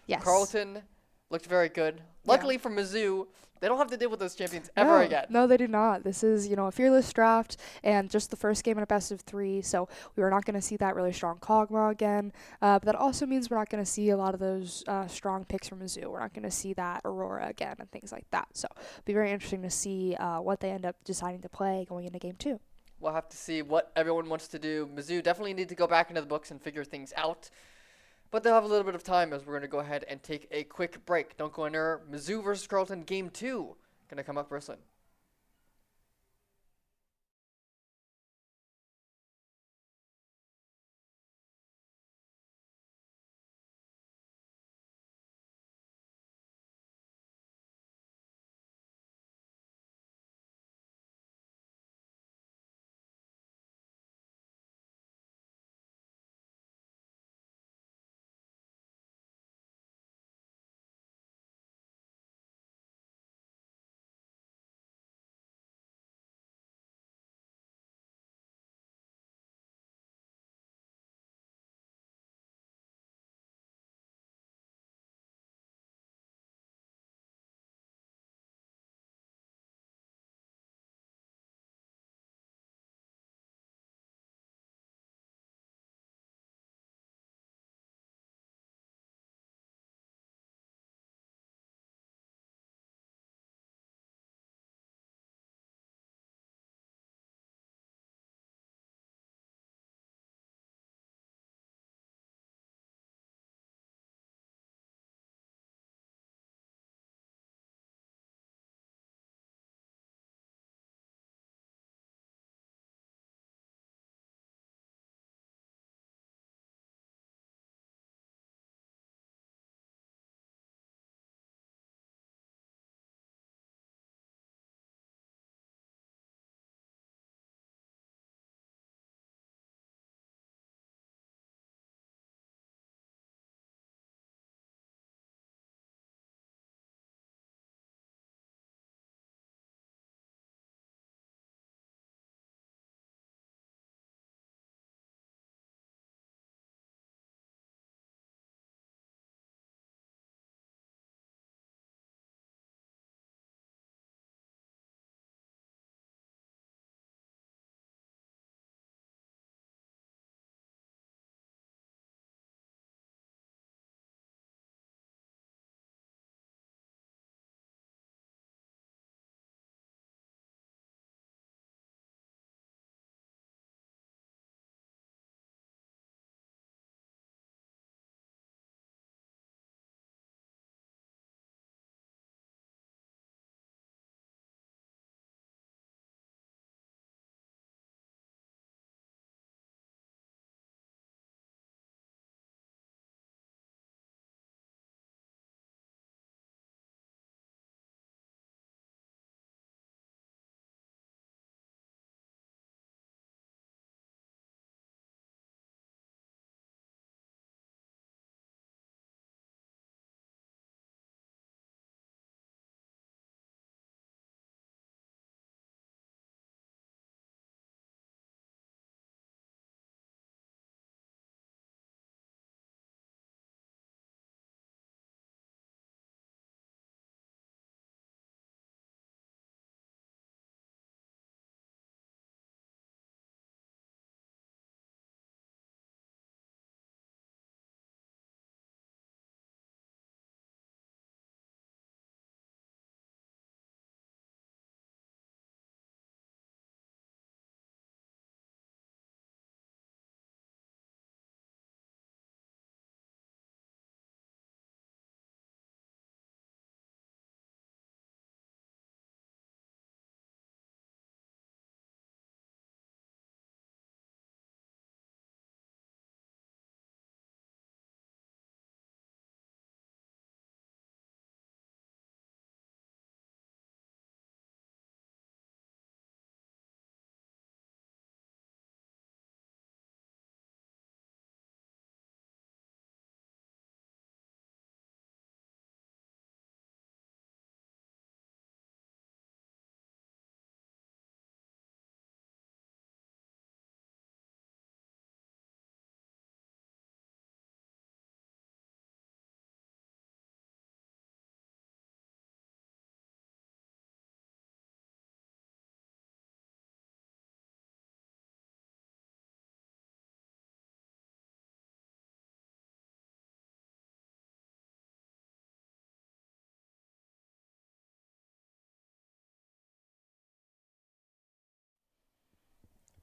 Yes. Carleton looked very good. Luckily for Mizzou, they don't have to deal with those champions No, ever again. No, they do not. This is, a fearless draft and just the first game in a best of 3, so we are not going to see that really strong Kog'Maw again. But that also means we're not going to see a lot of those strong picks from Mizzou. We're not going to see that Aurora again and things like that. So it'll be very interesting to see what they end up deciding to play going into game 2. We'll have to see what everyone wants to do. Mizzou definitely need to go back into the books and figure things out. But they'll have a little bit of time as we're going to go ahead and take a quick break. Don't go anywhere. Mizzou versus Carleton game 2 going to come up real soon.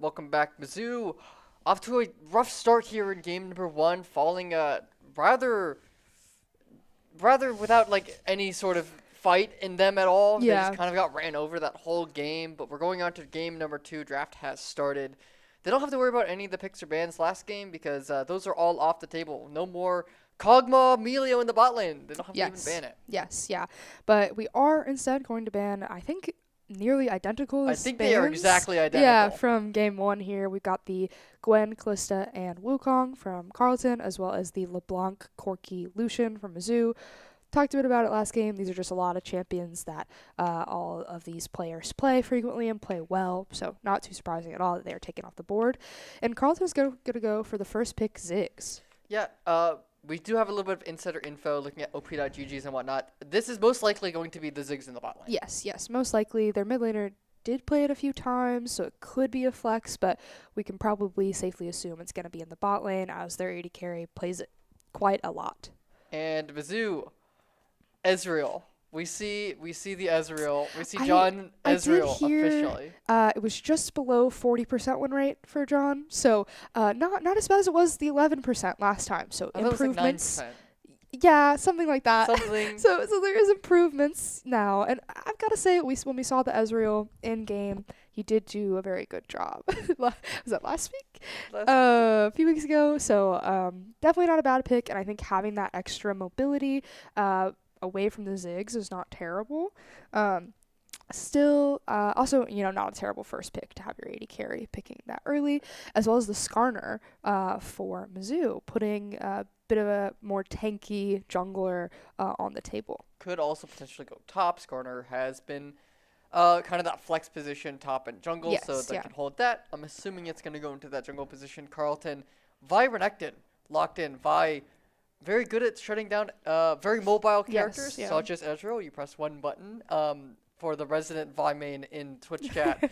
welcome back. Mizzou off to a rough start here in game number 1, falling rather without like any sort of fight in them at all. They Yeah. just kind of got ran over that whole game. But we're going on to game number 2. Draft has started. They don't have to worry about any of the picks or bans last game because those are all off the table. No more Kog'Maw, Melio in the bot lane. They don't have to even ban it. Yes, yeah. But we are instead going to ban, I think, nearly identical I as think they are bans. exactly identical. Yeah, from game 1 here, we've got the Gwen, Callista, and Wukong from Carleton, as well as the LeBlanc, Corki, Lucian from Mizzou. Talked a bit about it last game. These are just a lot of champions that all of these players play frequently and play well, so not too surprising at all that they're taken off the board. And Carleton's going to go for the first pick, Ziggs. Yeah, we do have a little bit of insider info looking at op.gg's and whatnot. This is most likely going to be the Ziggs in the bot lane. Yes, most likely. Their mid laner did play it a few times, so it could be a flex, but we can probably safely assume it's going to be in the bot lane as their AD carry plays it quite a lot. And Mizzou, Ezreal. We see the Ezreal. We see John Ezreal officially. It was just below 40% win rate for John, so not as bad as it was the 11% last time. So improvements. Like 9%. Yeah, something like that. Something. So there is improvements now, and I've got to say, when we saw the Ezreal in game, he did do a very good job. Was that last week? A few weeks ago. So definitely not a bad pick, and I think having that extra mobility away from the Ziggs is not terrible. Still, also, not a terrible first pick to have your AD carry picking that early, as well as the Skarner for Mizzou, putting a bit of a more tanky jungler on the table. Could also potentially go top. Skarner has been kind of that flex position, top and jungle, so they can hold that. I'm assuming it's going to go into that jungle position. Carleton, Vi Renekton, locked in. Vi, very good at shutting down very mobile characters, such as Ezreal. You press one button. For the resident Vi main in Twitch chat,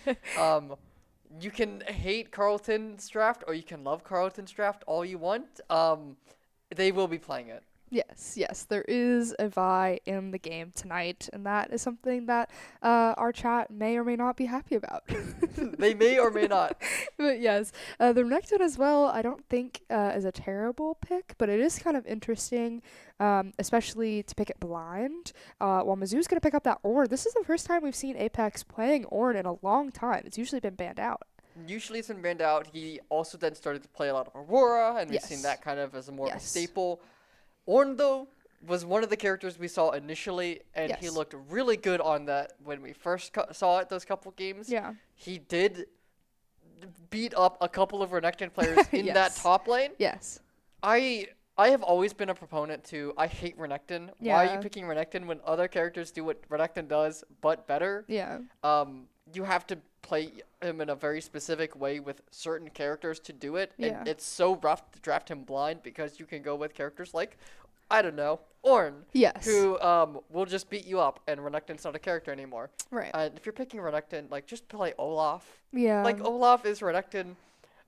you can hate Carleton's draft or you can love Carleton's draft all you want. They will be playing it. Yes, there is a Vi in the game tonight, and that is something that our chat may or may not be happy about. They may or may not. But yes, the Renekton as well, I don't think is a terrible pick, but it is kind of interesting, especially to pick it blind. While Mizzou's going to pick up that Ornn, this is the first time we've seen Apex playing Ornn in a long time. It's usually been banned out. Usually it's been banned out. He also then started to play a lot of Aurora, and we've seen that kind of as a more of a staple. Ornn, though, was one of the characters we saw initially, and he looked really good on that when we first saw it those couple games. Yeah. He did beat up a couple of Renekton players in that top lane. Yes. I have always been a proponent to, I hate Renekton. Yeah. Why are you picking Renekton when other characters do what Renekton does, but better? Yeah. You have to play him in a very specific way with certain characters to do it. Yeah. And it's so rough to draft him blind because you can go with characters like, I don't know, Ornn. Yes. Who will just beat you up, and Renekton's not a character anymore. Right. And if you're picking Renekton, like, just play Olaf. Yeah. Like, Olaf is Renekton,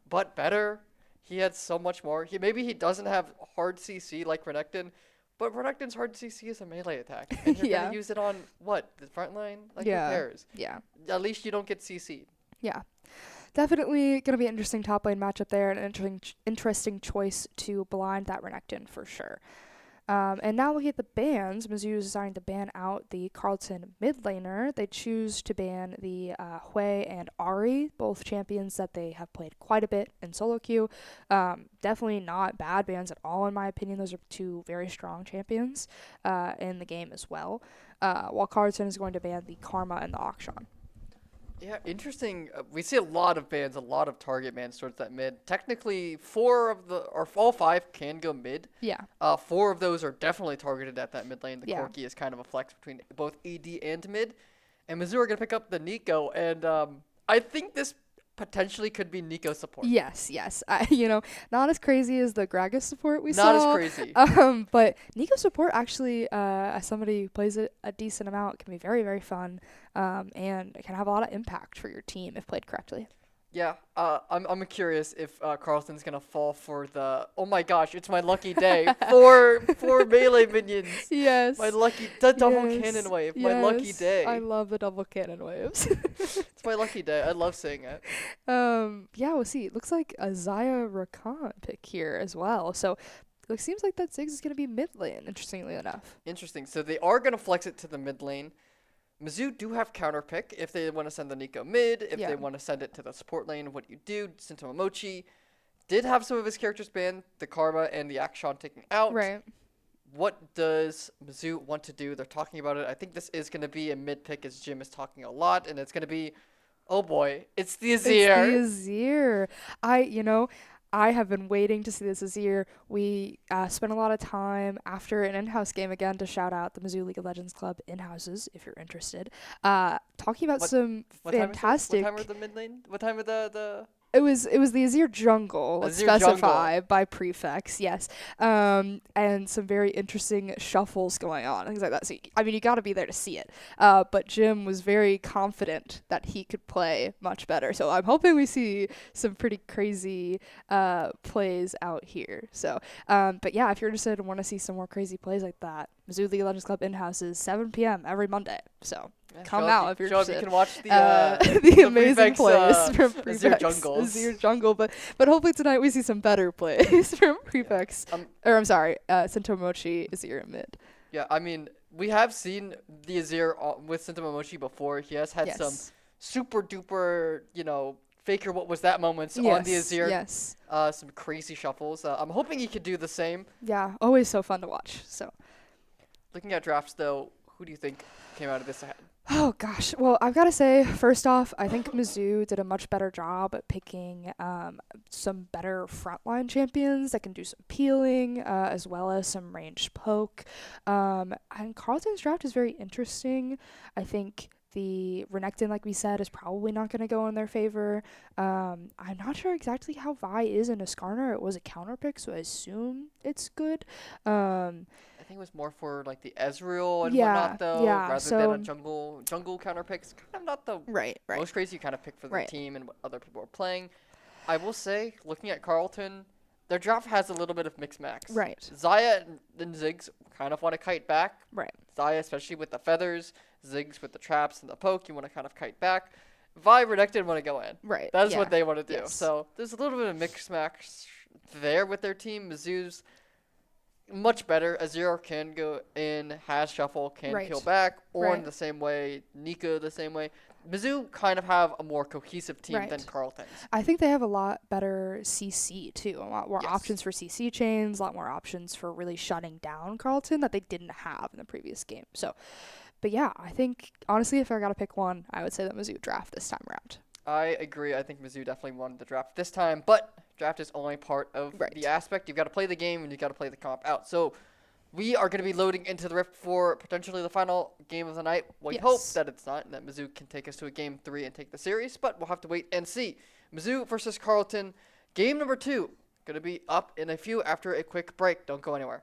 but better. He had so much more. Maybe he doesn't have hard CC like Renekton, but Renekton's hard CC is a melee attack. And you're going to use it on, what, the front line? Like, who cares? Yeah. At least you don't get CC'd. Yeah. Definitely going to be an interesting top lane matchup there, and an interesting choice to blind that Renekton for sure. And now looking at the bans, Mizzou is deciding to ban out the Carleton mid laner. They choose to ban the Hui and Ahri, both champions that they have played quite a bit in solo queue. Definitely not bad bans at all, in my opinion. Those are two very strong champions in the game as well. While Carleton is going to ban the Karma and the Akshan. Yeah, interesting. We see a lot of bans, a lot of target bans towards that mid. Technically, all five can go mid. Yeah. 4 of those are definitely targeted at that mid lane. The Yeah. Corki is kind of a flex between both AD and mid. And Mizzou are going to pick up the Nico, and I think this potentially could be Nico support. Yes. Not as crazy as the Gragas support we saw. Not as crazy. But Nico support actually, as somebody who plays it a decent amount, can be very, very fun, and can have a lot of impact for your team if played correctly. Yeah, I'm curious if Carlton's gonna fall for the oh my gosh, it's my lucky day for melee minions. My Yes. lucky the double cannon Yes. wave, my lucky Yes. I day. love the double cannon waves. It's my lucky day. I love seeing it. Yeah, we'll see. It looks like a Zaya Rakan pick here as well. So it seems like that Ziggs is going to be mid lane, interestingly enough. Interesting. So they are gonna flex it to the mid lane. Mizzou do have counter pick if they want to send the Nico mid, if Yeah. they want to send it to the support lane, what you do. Shinto Momochi did have some of his characters banned, the Karma and the Action taken out. Right. What does Mizzou want to do? They're talking about it. I think this is going to be a mid pick as Jim is talking a lot, and it's going to be, oh boy, it's the It's the Azir. Azir. I have been waiting to see this Azir. We spent a lot of time after an in-house game again to shout out the Mizzou League of Legends Club in-houses if you're interested. Talking about What some what time is it? fantastic. What time are the mid lane? What time are the It was the Azir jungle, let's Azir specify jungle? by prefix, yes. And some very interesting shuffles going on, things like that. So I mean, you got to be there to see it. But Jim was very confident that he could play much better. So I'm hoping we see some pretty crazy plays out here. So, but yeah, if you're interested and want to see some more crazy plays like that, Mizzou League of Legends Club in-house is 7 p.m. every Monday. So Yeah, come show out up, if you're show up. You interested. can watch The the amazing Prefect's, plays from Azir Prefects, jungles. Azir jungle, but hopefully tonight we see some better plays from Prefects. Um, Or I'm sorry, Sentomochi Azir mid. yeah, I mean, we have seen the Azir with Shinto Momochi before. He has had some Yes. super duper, faker what was that moments on the Yes. Azir. Yes. Some crazy shuffles. I'm hoping he could do the same. Yeah. Always so fun to watch. So. Looking at drafts though, who do you think came out of this ahead? Oh gosh. Well, I've got to say, first off, I think Mizzou did a much better job at picking some better frontline champions that can do some peeling, as well as some ranged poke. And Carleton's draft is very interesting. I think the Renekton, like we said, is probably not going to go in their favor. I'm not sure exactly how Vi is in a Skarner. It was a counter pick, so I assume it's good. I think it was more for like the Ezreal and Yeah, whatnot though, yeah. rather So than a jungle counter pick. It's kind of not the right, most crazy kind of pick for the right, team and what other people are playing. I will say, looking at Carleton, their draft has a little bit of mix max. right, Zaya and Ziggs kind of want to kite back. right. Zaya, especially with the feathers, Ziggs with the traps and the poke, you want to kind of kite back. Vi Renekton want to go in. Right. That is yeah. what they want to do. Yes. So there's a little bit of mix max there with their team. Mizzou's much better. Azir can go in, has shuffle, can Right. peel back, or in Right. the same way, Nika the same way. Mizzou kind of have a more cohesive team than Right. Carleton's. I think they have a lot better CC too. A lot more Yes. options for CC chains, a lot more options for really shutting down Carleton that they didn't have in the previous game. So, but yeah, I think honestly, if I got to pick one, I would say that Mizzou draft this time around. I agree. I think Mizzou definitely won the draft this time, but draft is only part of Right. the aspect. You've got to play the game and you've got to play the comp out. So we are going to be loading into the Rift for potentially the final game of the night. We hope Yes. that it's not and that Mizzou can take us to a game 3 and take the series, but we'll have to wait and see. Mizzou versus Carleton, game number 2, going to be up in a few after a quick break. Don't go anywhere.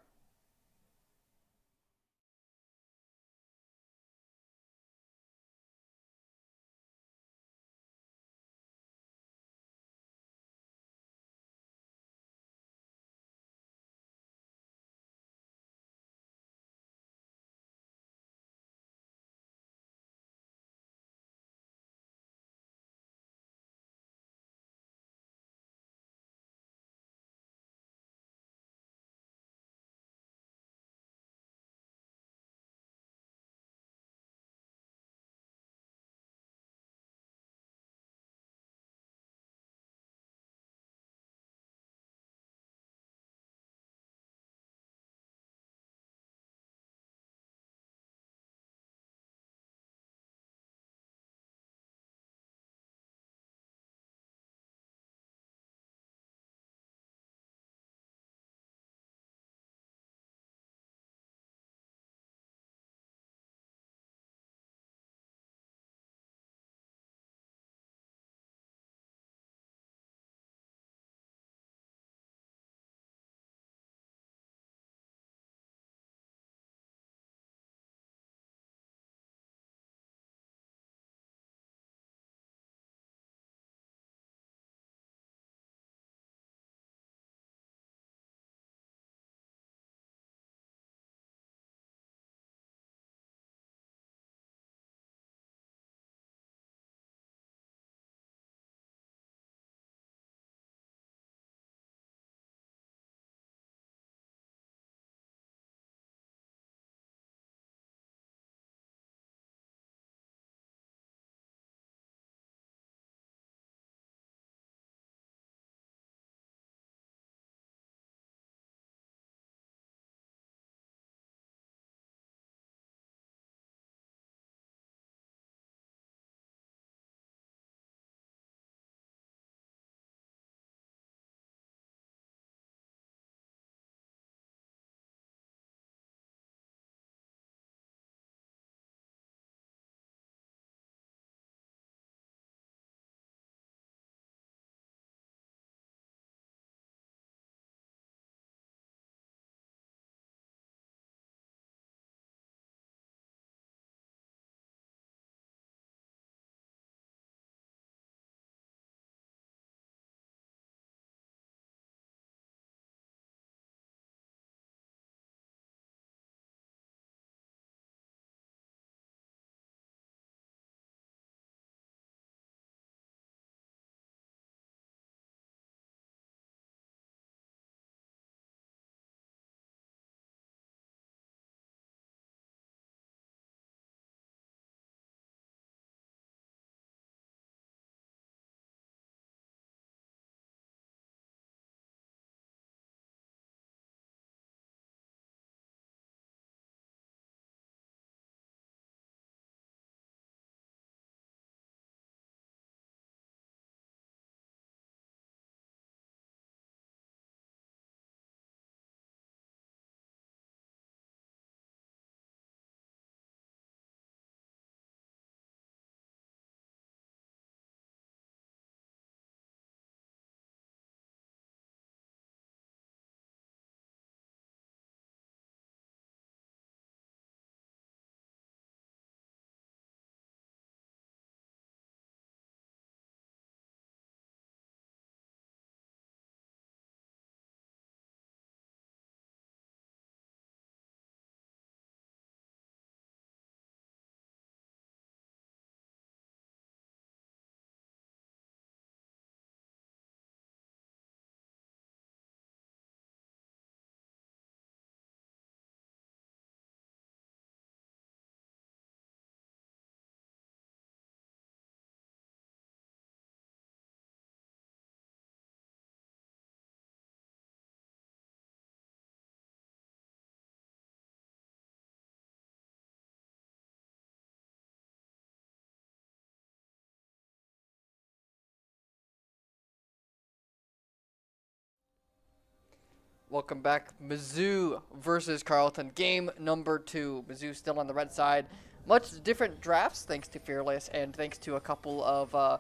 Welcome back. Mizzou versus Carleton. Game number 2. Mizzou still on the red side. Much different drafts thanks to Fearless and thanks to a couple of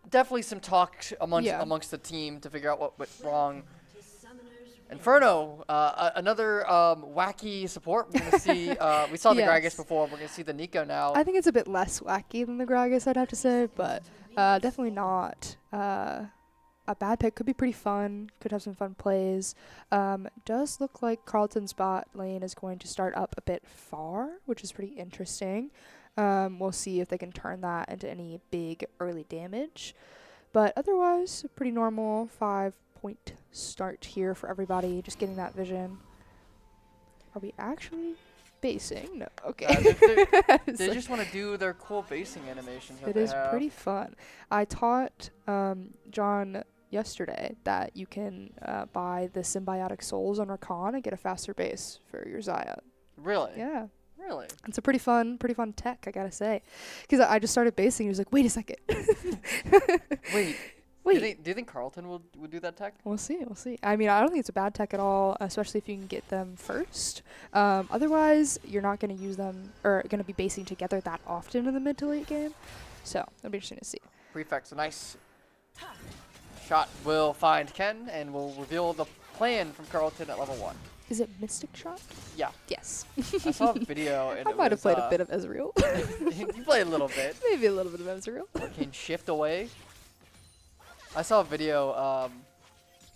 definitely some talk amongst the team to figure out what went wrong. Inferno, another wacky support. We're gonna see. We saw the Gragas before. We're gonna see the Nico now. I think it's a bit less wacky than the Gragas, I'd have to say, but definitely not a bad pick. Could be pretty fun. Could have some fun plays. Does look like Carleton's bot lane is going to start up a bit far, which is pretty interesting. We'll see if they can turn that into any big early damage. But otherwise, pretty normal 5-point start here for everybody. Just getting that vision. Are we actually basing? No. Okay. They just want to do their cool basing animations. It is pretty fun. I taught John yesterday that you can buy the symbiotic souls on Rakan and get a faster base for your Xayah. Really? Yeah. Really? It's a pretty fun tech, I gotta say. Because I just started basing, and he was like, wait a second. Wait. Do you think Carleton will do that tech? We'll see. I mean, I don't think it's a bad tech at all, especially if you can get them first. Otherwise, you're not going to use them, or going to be basing together that often in the mid to late game. So, it'll be interesting to see. Prefect's a nice shot will find Ken, and will reveal the plan from Carleton at level 1. Is it Mystic Shot? Yeah. Yes. I saw a video. And I might have played a bit of Ezreal. You played a little bit. Maybe a little bit of Ezreal. Can shift away. I saw a video,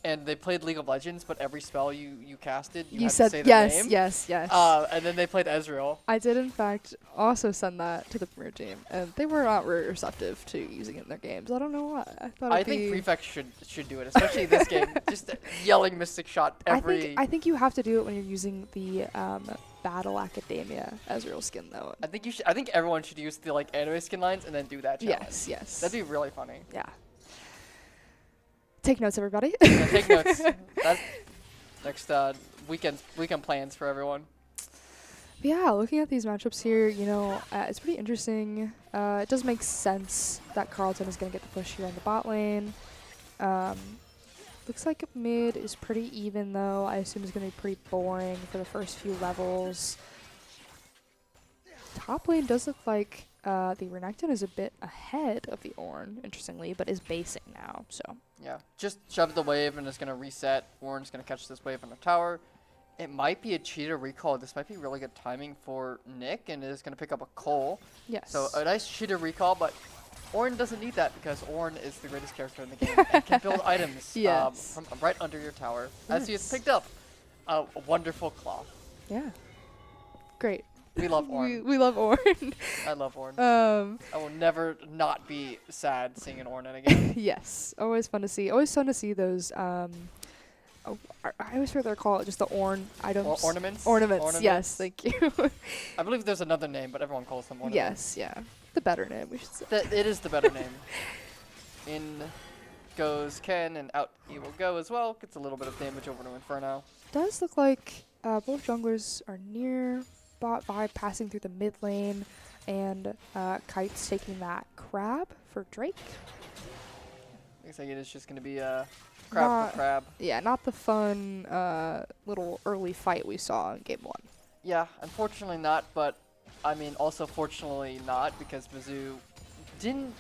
and they played League of Legends, but every spell you casted, you had said to say the name. yes. And then they played Ezreal. I did, in fact, also send that to the premier team, and they were not very receptive to using it in their games. I don't know why. I think Prefect should do it, especially this game. Just yelling Mystic Shot every. I think you have to do it when you're using the Battle Academia Ezreal skin, though. I think everyone should use the anime skin lines and then do that challenge. Yes. That'd be really funny. Yeah. Take notes, everybody. Yeah, take notes. That's next weekend plans for everyone. But yeah, looking at these matchups here, it's pretty interesting. It does make sense that Carleton is going to get the push here in the bot lane. Looks like mid is pretty even, though. I assume it's going to be pretty boring for the first few levels. Top lane does look like the Renekton is a bit ahead of the Ornn, interestingly, but is basing now, so. Yeah, just shove the wave and it's going to reset. Ornn's going to catch this wave on the tower. It might be a cheetah recall. This might be really good timing for Nick, and it is going to pick up a Cole. Yes. So a nice cheetah recall, but Ornn doesn't need that because Ornn is the greatest character in the game and can build items from right under your tower. Yes. As he has picked up a wonderful cloth. Yeah. Great. We love Ornn. we love Ornn. I love Ornn. I will never not be sad seeing an Ornn in a game. Yes. Always fun to see. Always fun to see those, I always forget they're called, just the Ornn items. Ornaments? Ornaments, yes, thank you. I believe there's another name, but everyone calls them ornaments. Yes, yeah. The better name, we should say. It is the better name. In goes Ken, and out he will go as well. Gets a little bit of damage over to Inferno. Does look like both junglers are near bot vibe, passing through the mid lane, and Kite's taking that crab for Drake. Looks like it is just going to be a crab for crab. Yeah, not the fun little early fight we saw in game 1. Yeah, unfortunately not, but I mean also fortunately not, because Mizzou didn't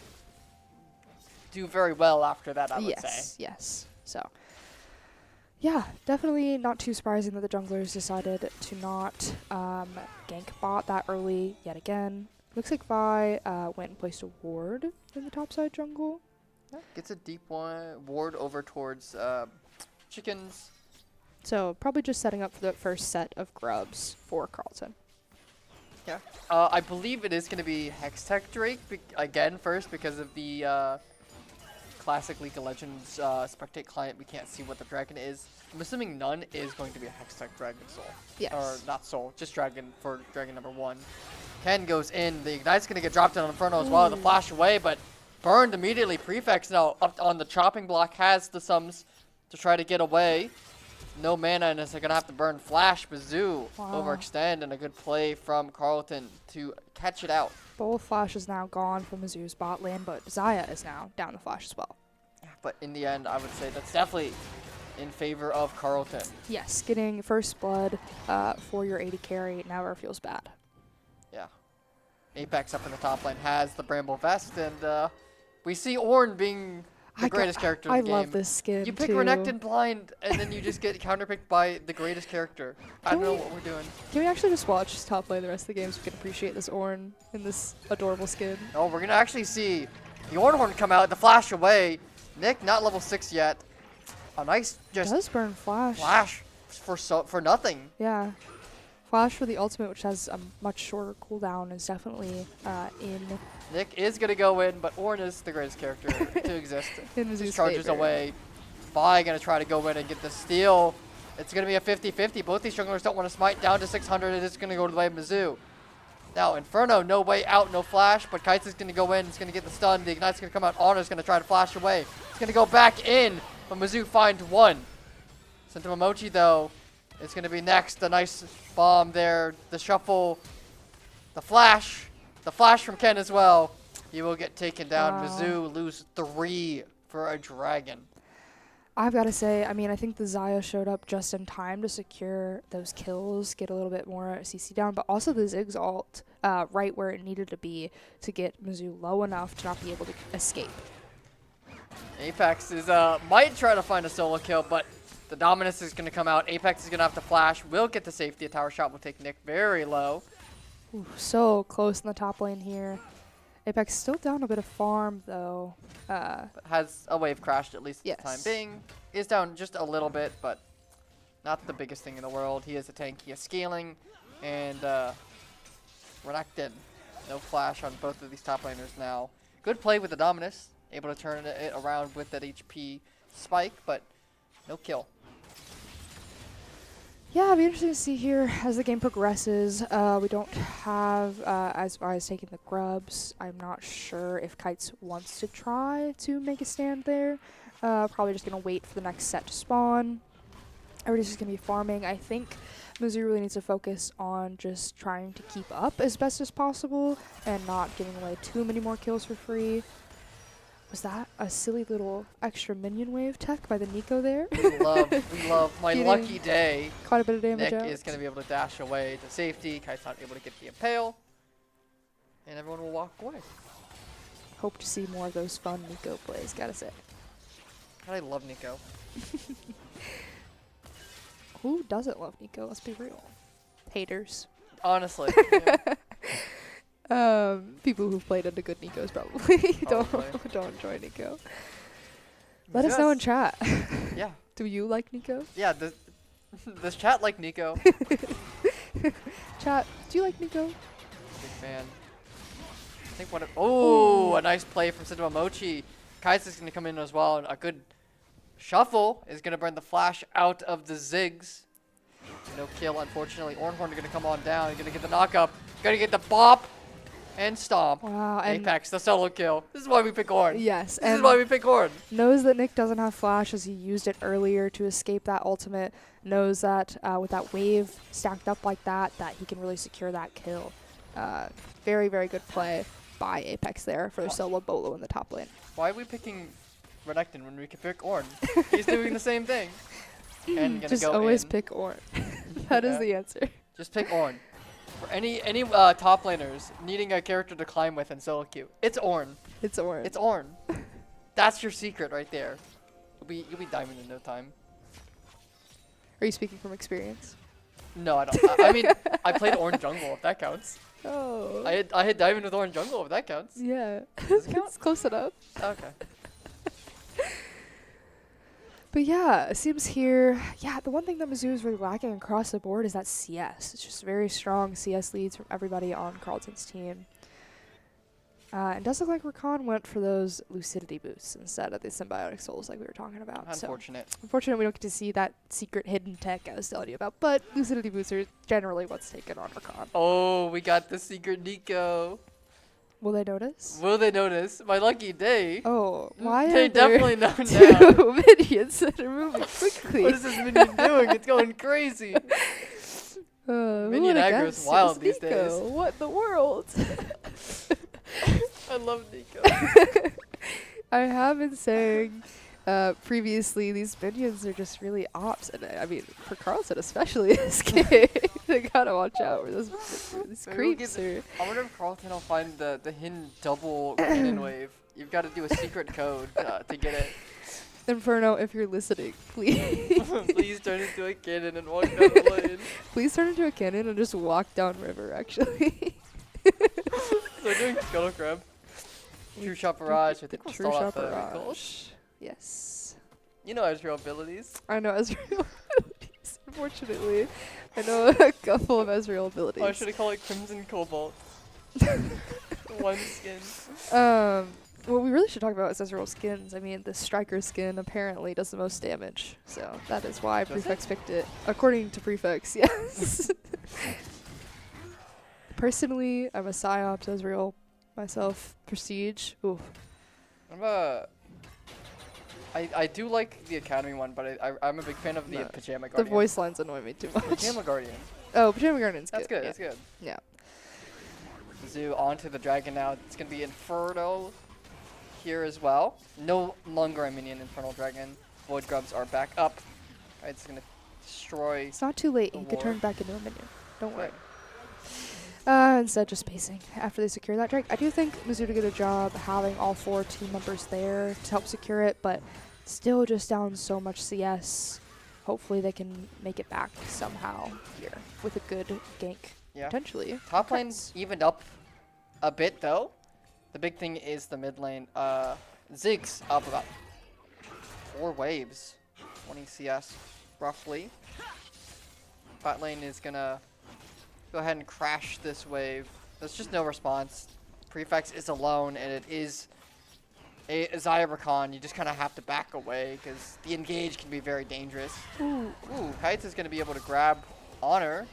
do very well after that, I would say. Yes. So, yeah, definitely not too surprising that the junglers decided to not gank bot that early yet again. Looks like Vi went and placed a ward in the topside jungle. Yeah, gets a deep ward over towards chickens. So probably just setting up for the first set of grubs for Carleton. Yeah. I believe it is going to be Hextech Drake again first because of the classic League of Legends spectate client. We can't see what the dragon is. I'm assuming none is going to be a Hextech Dragon Soul. Yes. Or not Soul, just Dragon for Dragon number 1. Ken goes in. The Ignite's going to get dropped on Inferno as well. The flash away, but burned immediately. Prefect's now up on the chopping block, has the sums to try to get away. No mana, and they're going to have to burn flash. Mizzou overextend, and a good play from Carleton to catch it out. Both flash is now gone from Mizzou's bot lane, but Xayah is now down the flash as well. But in the end, I would say that's definitely in favor of Carleton. Yes, getting first blood for your AD carry never feels bad. Yeah. Apex up in the top lane has the Bramble Vest, and we see Ornn being the greatest character in the game. I love this skin, You pick too. Renekton blind, and then you just get counterpicked by the greatest character. I don't know what we're doing. Can we actually just watch top lane the rest of the game so we can appreciate this Ornn in this adorable skin? Oh, we're going to actually see the Ornhorn come out, the flash away. Nick, not level 6 yet. A nice just Does burn flash. flash for nothing. Yeah. Flash for the ultimate, which has a much shorter cooldown, is definitely in. Nick is going to go in, but Ornn is the greatest character to exist. In Mizzou's Just charges favor. away. Vi going to try to go in and get the steal. It's going to be a 50-50. Both these junglers don't want to smite down to 600. It's going to go to the way of Mizzou. Now, Inferno, no way out, no flash, but Kites is going to go in. It's going to get the stun. The Ignite's going to come out. Honor's going to try to flash away. It's going to go back in, but Mizzou finds one. Sentamomochi, though, is going to be next. The nice bomb there. The shuffle. The flash. The flash from Ken as well. He will get taken down. Wow. Mizzou lose 3 for a dragon. I've got to say, I mean, I think the Xayah showed up just in time to secure those kills, get a little bit more CC down, but also the Ziggs ult right where it needed to be to get Mizzou low enough to not be able to escape. Apex is might try to find a solo kill, but the Dominus is going to come out. Apex is going to have to flash. Will get the safety. A tower shot will take Nick very low. Ooh, so close in the top lane here. Apex still down a bit of farm, though. But has a wave crashed, at least at the time Yes. being. Is down just a little bit, but not the biggest thing in the world. He is a tank. He is scaling. And Renekton. No flash on both of these top laners now. Good play with the Dominus. Able to turn it around with that HP spike, but no kill. Yeah, it'll be interesting to see here as the game progresses. We don't have, as far as taking the grubs, I'm not sure if Kites wants to try to make a stand there. Probably just going to wait for the next set to spawn. Everybody's just going to be farming. I think Mizzou really needs to focus on just trying to keep up as best as possible and not giving away too many more kills for free. Was that a silly little extra minion wave tech by the NECC there? We love my Getting lucky day. Quite a bit of damage Nick out. is going to be able to dash away to safety. Kite's not able to get the impale. And everyone will walk away. Hope to see more of those fun NECC plays, gotta say. I love Nico. Who doesn't love NECC? Let's be real. Haters. Honestly. Yeah. People who've played into good NECCs probably Probably. don't enjoy NECC. Let us know in chat. Yeah. Do you like NECC? Yeah, this chat like Nico. Chat, do you like NECC? Big fan. I think what a nice play from Sentamomochi. Kites is going to come in as well, and a good shuffle is going to burn the flash out of the Ziggs. No kill, unfortunately. Ornhorn are going to come on down. He's going to get the knock-up. Going to get the bop and stomp. Wow, and Apex, the solo kill. This is why we pick Ornn. yes, This is and why we pick Ornn. knows that Nick doesn't have flash as he used it earlier to escape that ultimate. Knows that with that wave stacked up like that, that he can really secure that kill. Very, very good play by Apex there for their solo bolo in the top lane. Why are we picking Renekton when we can pick Ornn? He's doing the same thing. And gonna Just go always in. pick Ornn. That is Yeah. the answer. Just pick Ornn. For any top laners needing a character to climb with in solo queue, it's Ornn. It's Ornn. It's Ornn. That's your secret right there. You'll be diamond in no time. Are you speaking from experience? No, I don't. I mean, I played Ornn jungle if that counts. Oh. I had diamond with Ornn jungle if that counts. Yeah. Does it count? It's close enough. Okay. But yeah, it seems here, the one thing that Mizzou is really lacking across the board is that CS. It's just very strong CS leads from everybody on Carleton's team. It does look like Rakan went for those lucidity boosts instead of the symbiotic souls like we were talking about. Unfortunate. So, unfortunately, we don't get to see that secret hidden tech I was telling you about, but lucidity boosts are generally what's taken on Rakan. Oh, we got the secret Nico. Will they notice? Will they notice? My lucky day. Oh, why They are there definitely know now. two minions that are moving quickly? What is this minion doing? It's going crazy. Who Minion would've aggro is guessed wild it these was Nico? days. What in the world? I love Nico. I have been saying Previously, these minions are just really ops, and I mean, for Carleton especially, this game, they gotta watch out for these Maybe we'll creeps. I wonder if Carleton will find the hidden double cannon wave. You've got to do a secret code to get it. Inferno, if you're listening, please. Please turn into a cannon and walk down the lane. Please turn into a cannon and just walk down river, actually. So we're doing Scuttle Crab. True Shot Barrage. I think we'll True start Shot off the Barrage. recalls. Yes. You know Ezreal abilities. I know Ezreal abilities, unfortunately. I know a couple of Ezreal abilities. Oh, I should have called it Crimson Cobalt. One skin. What we really should talk about is Ezreal skins. I mean, the Striker skin apparently does the most damage, so that is why Does Prefix picked it. According to Prefix, yes. Personally, I'm a Psyops Ezreal myself. Prestige. Ooh. I do like the Academy one, but I'm a big fan of the No, Pajama The Guardian. voice lines annoy me too much. Pajama Guardian. Oh, Pajama Guardian's That's good. Yeah. That's good. Yeah. Zoo onto the dragon now. It's gonna be Inferno here as well. No longer a minion Infernal Dragon. Void Grubs are back up. It's gonna destroy. It's not too late. The He could war. turn back into a minion. Don't worry. Right. Instead, just spacing after they secure that drake. I do think Mizzou did a good job having all 4 team members there to help secure it, but still just down so much CS. Hopefully they can make it back somehow here with a good gank, Yeah. potentially. Top lane's evened up a bit though. The big thing is the mid lane. Ziggs up about 4 waves, 20 CS roughly. Bot lane is gonna go ahead and crash this wave. There's just no response. Prefix is alone, and it is a Zybercon. You just kind of have to back away because the engage can be very dangerous. Ooh. Ooh, Kites is going to be able to grab Honor,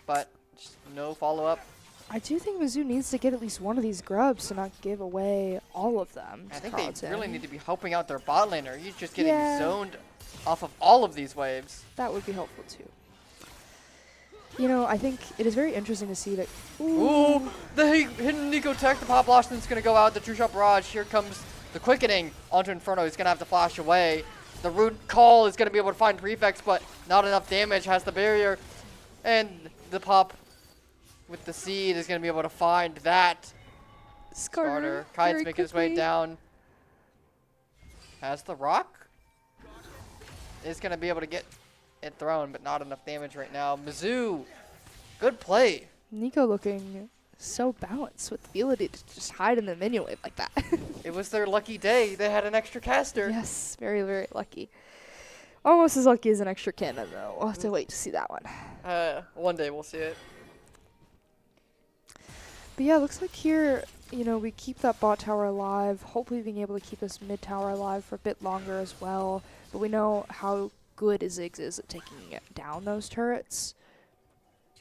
but just no follow-up. I do think Mizzou needs to get at least one of these grubs to not give away all of them. I to think Carleton. they really need to be helping out their bot laner. He's just getting Yeah. zoned off of all of these waves. That would be helpful too. You know, I think it is very interesting to see that. Ooh, the hidden Nico Tech, the Pop Blostom's going to go out, the True Shot Barrage. Here comes the Quickening onto Inferno. He's going to have to flash away. The Root Call is going to be able to find Prefix, but not enough damage, has the barrier. And the Pop with the Seed is going to be able to find that. Starter. Kites very making his way quickly. down. Has the Rock. Is going to be able to get it thrown, but not enough damage right now. Mizzou, good play. Nico looking so balanced with the ability to just hide in the minion wave like that. It was their lucky day. They had an extra caster. Yes, very, very lucky. Almost as lucky as an extra cannon, though. We'll have to wait to see that one. One day we'll see it. But yeah, looks like here, you know, we keep that bot tower alive, hopefully being able to keep this mid tower alive for a bit longer as well. But we know how good Ziggs is at taking down those turrets.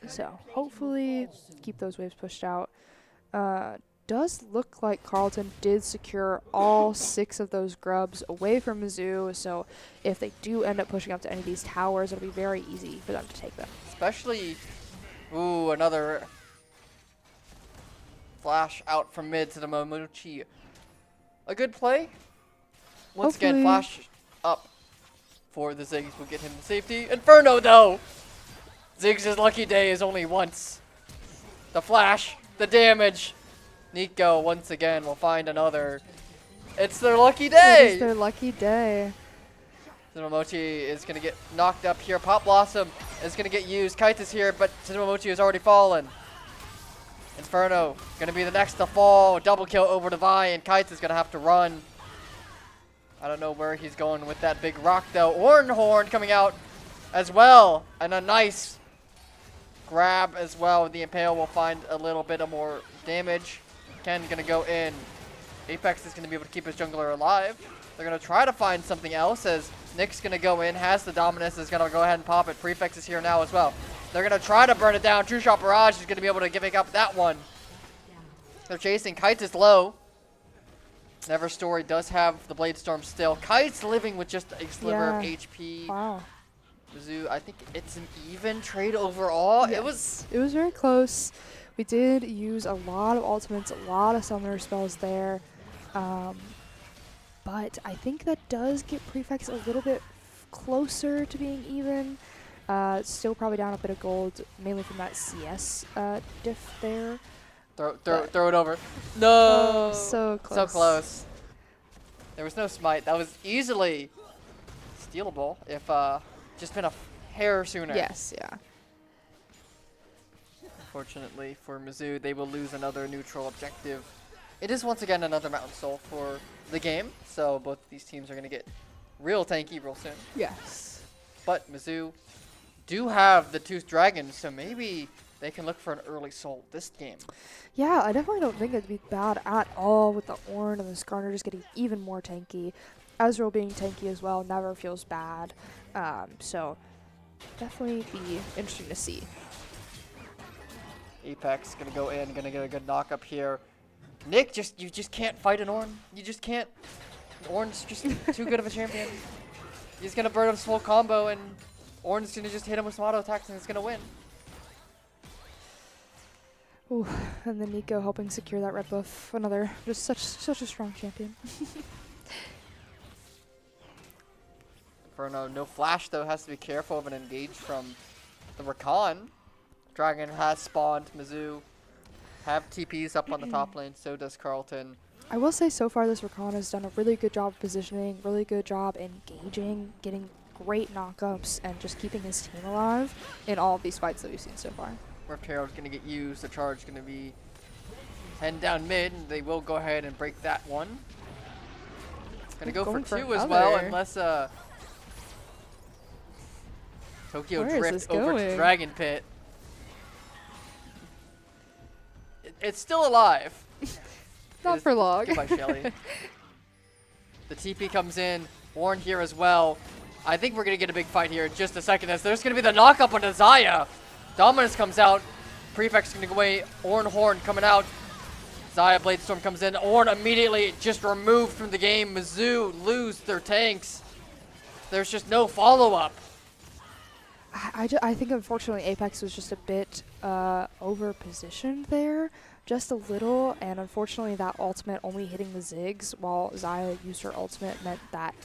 So hopefully keep those waves pushed out. Does look like Carleton did secure all 6 of those grubs away from Mizzou, so if they do end up pushing up to any of these towers, it'll be very easy for them to take them. Especially, ooh, another flash out from mid to the Momochi. A good play. Once again, Hopefully. flash up for the Ziggs will get him to safety. Inferno, though! Ziggs' lucky day is only once. The flash, the damage. Nico, once again, will find another. It's their lucky It day! is their lucky day. Tsunomochi is going to get knocked up here. Pop Blossom is going to get used. Kite is here, but Tsunomochi has already fallen. Inferno going to be the next to fall. Double kill over to Vi, and Kite is going to have to run. I don't know where he's going with that big rock, though. Horn coming out as well. And a nice grab as well. The Impale will find a little bit of more damage. Ken going to go in. Apex is going to be able to keep his jungler alive. They're going to try to find something else as Nick's going to go in. Has the Dominus. Is going to go ahead and pop it. Prefix is here now as well. They're going to try to burn it down. True Shot Barrage is going to be able to give up that one. They're chasing. Kite is low. Never Story does have the Blade Storm still. Kite's living with just a sliver of Yeah. HP. Wow. Mizzou, I think it's an even trade overall. Yes. It was very close. We did use a lot of ultimates, a lot of summoner spells there. but I think that does get Prefects a little bit closer to being even. Still probably down a bit of gold, mainly from that CS diff there. Throw it over. No! Oh, so close. So close. There was no smite. That was easily stealable if just been a hair sooner. Yes, yeah. Unfortunately for Mizzou, they will lose another neutral objective. It is once again another Mountain Soul for the game, so both these teams are going to get real tanky real soon. Yes. But Mizzou do have the Tooth Dragon, so maybe they can look for an early soul this game. Yeah, I definitely don't think it'd be bad at all with the Ornn and the Skarner just getting even more tanky. Ezreal being tanky as well never feels bad. So definitely be interesting to see. Apex gonna go in, gonna get a good knock up here. Nick, you just can't fight an Ornn. You just can't. Ornn's just too good of a champion. He's gonna burn up his full combo, and Ornn's gonna just hit him with some auto attacks, and he's gonna win. Ooh, and then Nico helping secure that red buff. Another just such a strong champion. Inferno, no flash though, has to be careful of an engage from the Rakan. Dragon has spawned. Mizzou have TPs up on the top lane, so does Carleton. I will say so far this Rakan has done a really good job of positioning, really good job engaging, getting great knockups, and just keeping his team alive in all of these fights that we've seen so far. Rift Herald's going to get used. The charge going to be heading down mid. And they will go ahead and break that one. Going to go for two as well, unless Tokyo drift over to Dragon Pit. It's still alive. Not for long. Goodbye, Shelly. The TP comes in. Ornn here as well. I think we're going to get a big fight here in just a second, as there's going to be the knock-up on Zaya. Dominus comes out. Prefect's going to go away. Ornn Horn coming out. Zaya Bladestorm comes in. Ornn immediately just removed from the game. Mizzou lose their tanks. There's just no follow-up. I think unfortunately Apex was just a bit over-positioned there. Just a little, and unfortunately that ultimate only hitting the Ziggs while Zaya used her ultimate meant that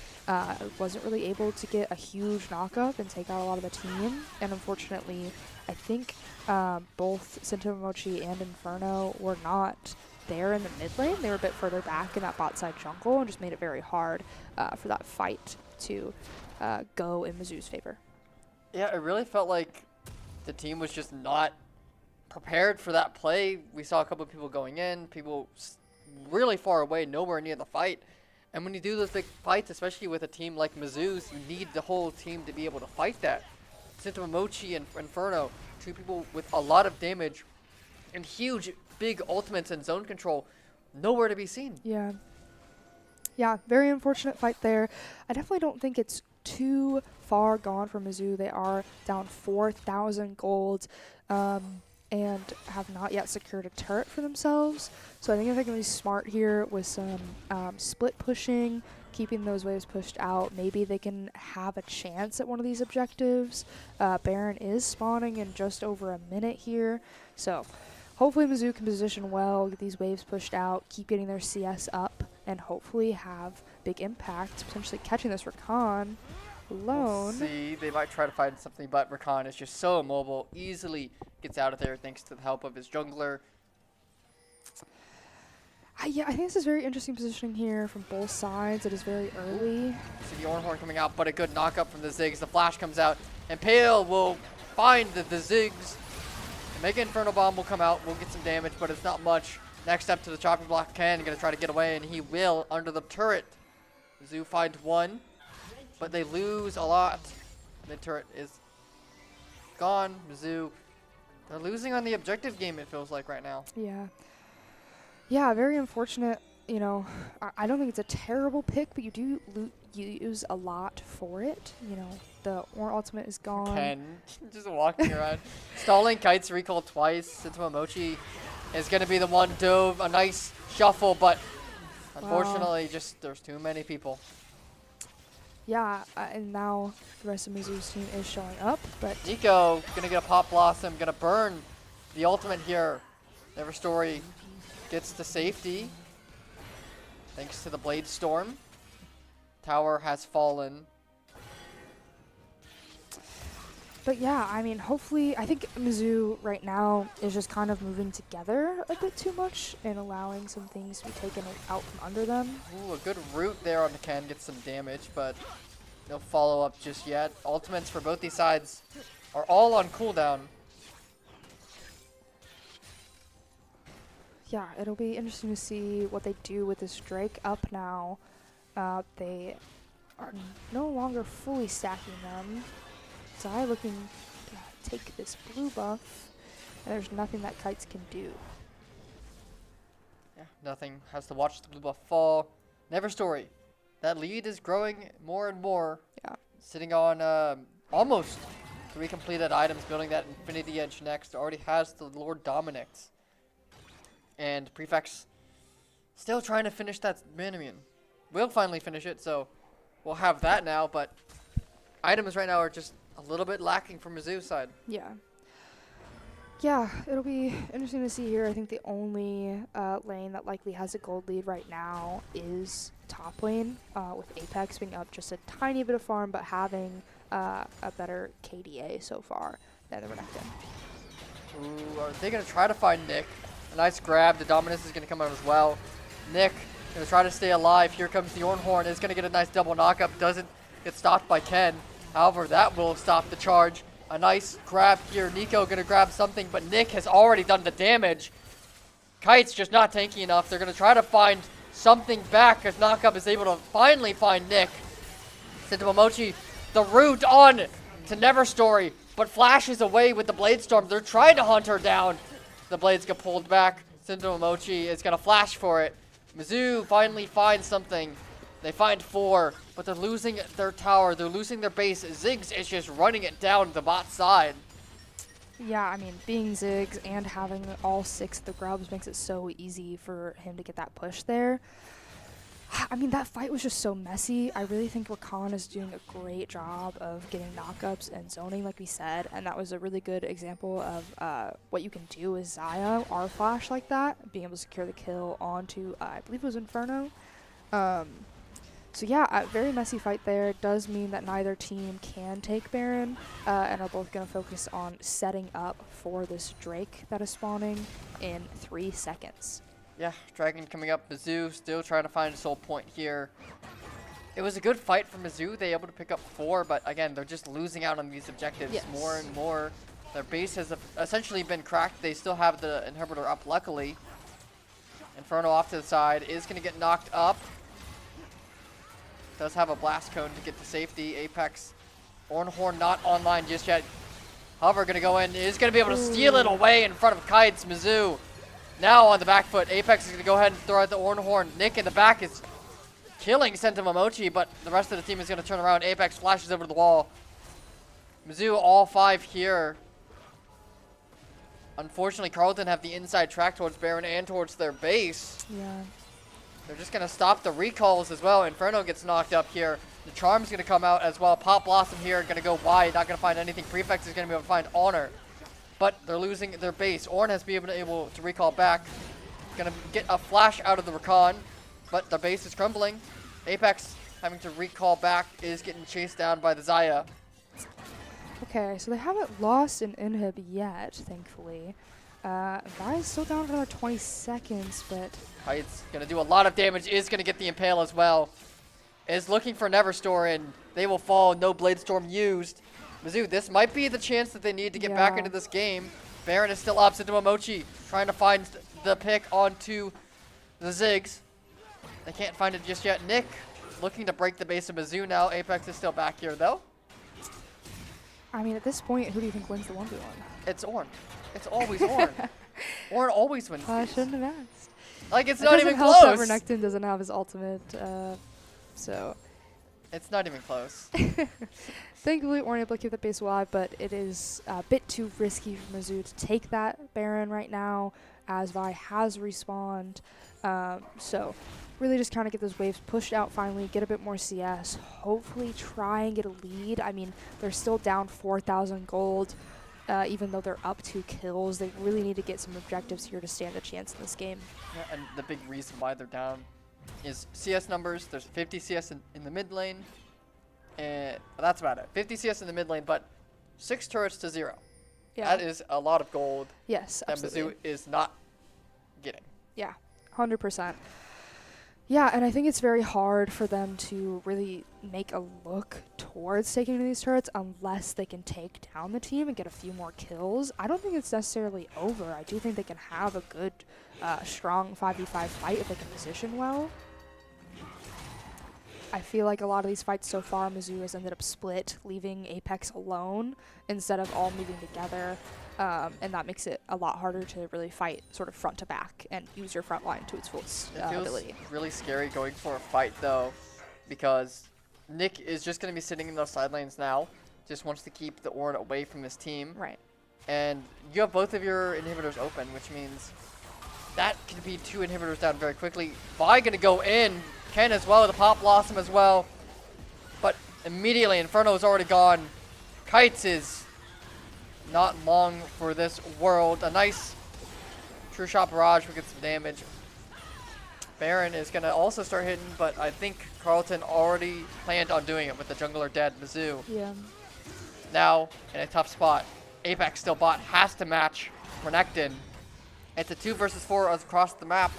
wasn't really able to get a huge knockup and take out a lot of the team. And unfortunately, I think both Mochi and Inferno were not there in the mid lane. They were a bit further back in that bot side jungle and just made it very hard for that fight to go in Mizzou's favor. Yeah, it really felt like the team was just not prepared for that play. We saw a couple of people going in, people really far away, nowhere near the fight. And when you do those big fights, especially with a team like Mizzou's, you need the whole team to be able to fight that. Mochi and Inferno, two people with a lot of damage and huge, big ultimates and zone control, nowhere to be seen. Yeah. Yeah, very unfortunate fight there. I definitely don't think it's too far gone for Mizzou. They are down 4,000 gold. And have not yet secured a turret for themselves. So I think if they can be smart here with some split pushing, keeping those waves pushed out, maybe they can have a chance at one of these objectives. Baron is spawning in just over a minute here. So hopefully Mizzou can position well, get these waves pushed out, keep getting their CS up, and hopefully have big impact, potentially catching this Rakan alone. We'll see, they might try to find something, but Rakan is just so immobile, easily gets out of there thanks to the help of his jungler. Yeah, I think this is very interesting positioning here from both sides. It is very early. See the Ornn Horn coming out, but a good knockup from the Ziggs. The flash comes out, and Pale will find the Ziggs. The Mega Inferno Bomb will come out, will get some damage, but it's not much. Next step to the chopping block, Ken gonna try to get away, and he will under the turret. Mizzou finds one, but they lose a lot. Mid turret is gone. Mizzou, they're losing on the objective game, it feels like right now. Yeah. Yeah, very unfortunate. You know, I don't think it's a terrible pick, but you do use a lot for it. You know, the Ornn ultimate is gone. Ken just walking around. Stalling Kite's recall twice. Mochi is going to be the one dove. A nice shuffle, but unfortunately, just there's too many people. Yeah, and now the rest of Mizzou's team is showing up, but Nico gonna get a Pop Blossom, gonna burn the ultimate here. Never Story gets to safety thanks to the Blade Storm. Tower has fallen. But yeah, I mean, hopefully, I think Mizzou right now is just kind of moving together a bit too much and allowing some things to be taken out from under them. Ooh, a good root there on the Ken, gets some damage, but no follow-up just yet. Ultimates for both these sides are all on cooldown. Yeah, it'll be interesting to see what they do with this Drake up now. They are no longer fully stacking them. Zai looking to take this blue buff, and there's nothing that Kites can do. Yeah, nothing. Has to watch the blue buff fall. Never story. That lead is growing more and more. Yeah. Sitting on almost 3 completed items, building that Infinity Edge next. Already has the Lord Dominix. And Prefect's still trying to finish that Manimian. We'll finally finish it, so we'll have that now, but items right now are just a little bit lacking from Mizzou's side. Yeah. Yeah, it'll be interesting to see here. I think the only lane that likely has a gold lead right now is top lane, with Apex being up just a tiny bit of farm, but having a better KDA so far than the Renekton. Ooh, are they going to try to find Nick? A nice grab. The Dominus is going to come out as well. Nick going to try to stay alive. Here comes the Ornhorn. Is going to get a nice double knockup. Doesn't get stopped by Ken. However, that will stop the charge. A nice grab here. Nico going to grab something, but Nick has already done the damage. Kite's just not tanky enough. They're going to try to find something back as Knockup is able to finally find Nick. Momochi, the root on to Neverstory, but flashes away with the Blade Storm. They're trying to hunt her down. The blades get pulled back. Momochi is going to flash for it. Mizzou finally finds something. They find 4, but they're losing their tower. They're losing their base. Ziggs is just running it down the bot side. Yeah, I mean, being Ziggs and having all 6 of the grubs makes it so easy for him to get that push there. I mean, that fight was just so messy. I really think Rakan is doing a great job of getting knockups and zoning, like we said, and that was a really good example of what you can do with Xayah, R-Flash like that, being able to secure the kill onto, I believe it was Inferno. So yeah, a very messy fight there. It does mean that neither team can take Baron, and are both going to focus on setting up for this Drake that is spawning in 3 seconds. Yeah, Dragon coming up. Mizzou still trying to find a soul point here. It was a good fight for Mizzou. They able to pick up 4, but again, they're just losing out on these objectives more and more. Their base has essentially been cracked. They still have the inhibitor up, luckily. Inferno off to the side is going to get knocked up. Does have a blast cone to get to safety. Apex, Ornhorn not online just yet. However, going to go in, is going to be able to steal it away in front of Kites. Mizzou now on the back foot. Apex is going to go ahead and throw out the Ornhorn. Nick in the back is killing Momochi, but the rest of the team is going to turn around. Apex flashes over the wall. Mizzou all 5 here. Unfortunately, Carleton have the inside track towards Baron and towards their base. Yeah. They're just going to stop the recalls as well. Inferno gets knocked up here. The Charm's going to come out as well. Pop Blossom here, going to go wide, not going to find anything. Prefect is going to be able to find Honor, but they're losing their base. Orn has been able to recall back. Going to get a flash out of the Rakan, but the base is crumbling. Apex having to recall back is getting chased down by the Xayah. Okay, so they haven't lost an inhib yet, thankfully. Vi is still down for another 20 seconds, but... Kite's going to do a lot of damage, is going to get the Impale as well. Is looking for Neverstore, and they will fall. No Blade Storm used. Mizzou, this might be the chance that they need to get back into this game. Baron is still up. Momochi trying to find the pick onto the Ziggs. They can't find it just yet. Nick looking to break the base of Mizzou now. Apex is still back here, though. I mean, at this point, who do you think wins the 1v1? It's Orn. It's always Orn. Orn always wins. I shouldn't have asked. Like, it's not even close. close. Renekton doesn't have his ultimate, so... It's not even close. Thankfully, we're able to keep the base alive, but it is a bit too risky for Mizzou to take that Baron right now, as Vi has respawned. So, really just kind of get those waves pushed out finally, get a bit more CS, hopefully try and get a lead. I mean, they're still down 4,000 gold, even though they're up 2 kills. They really need to get some objectives here to stand a chance in this game. Yeah, and the big reason why they're down is CS numbers. There's 50 CS in the mid lane. And that's about it. 50 CS in the mid lane, but 6 turrets to 0. Yeah. That is a lot of gold Yes, that absolutely. Mizzou is not getting. Yeah, 100%. Yeah, and I think it's very hard for them to really make a look towards taking these turrets unless they can take down the team and get a few more kills. I don't think it's necessarily over. I do think they can have a good, strong 5v5 fight if they can position well. I feel like a lot of these fights so far, Mizzou has ended up split, leaving Apex alone instead of all moving together. And that makes it a lot harder to really fight sort of front to back and use your front line to its full ability. It feels really scary going for a fight, though, because Nick is just going to be sitting in those side lanes now. Just wants to keep the Ornn away from his team. Right. And you have both of your inhibitors open, which means that could be 2 inhibitors down very quickly. Vi going to go in. Ken as well, the Pop Blossom as well. But immediately, Inferno is already gone. Kites is not long for this world. A nice True Shot Barrage will get some damage. Baron is going to also start hitting, but I think Carleton already planned on doing it with the jungler dead, Mizzou. Yeah. Now, in a tough spot. Apex still bot, has to match Renekton. It's a 2 versus 4 across the map.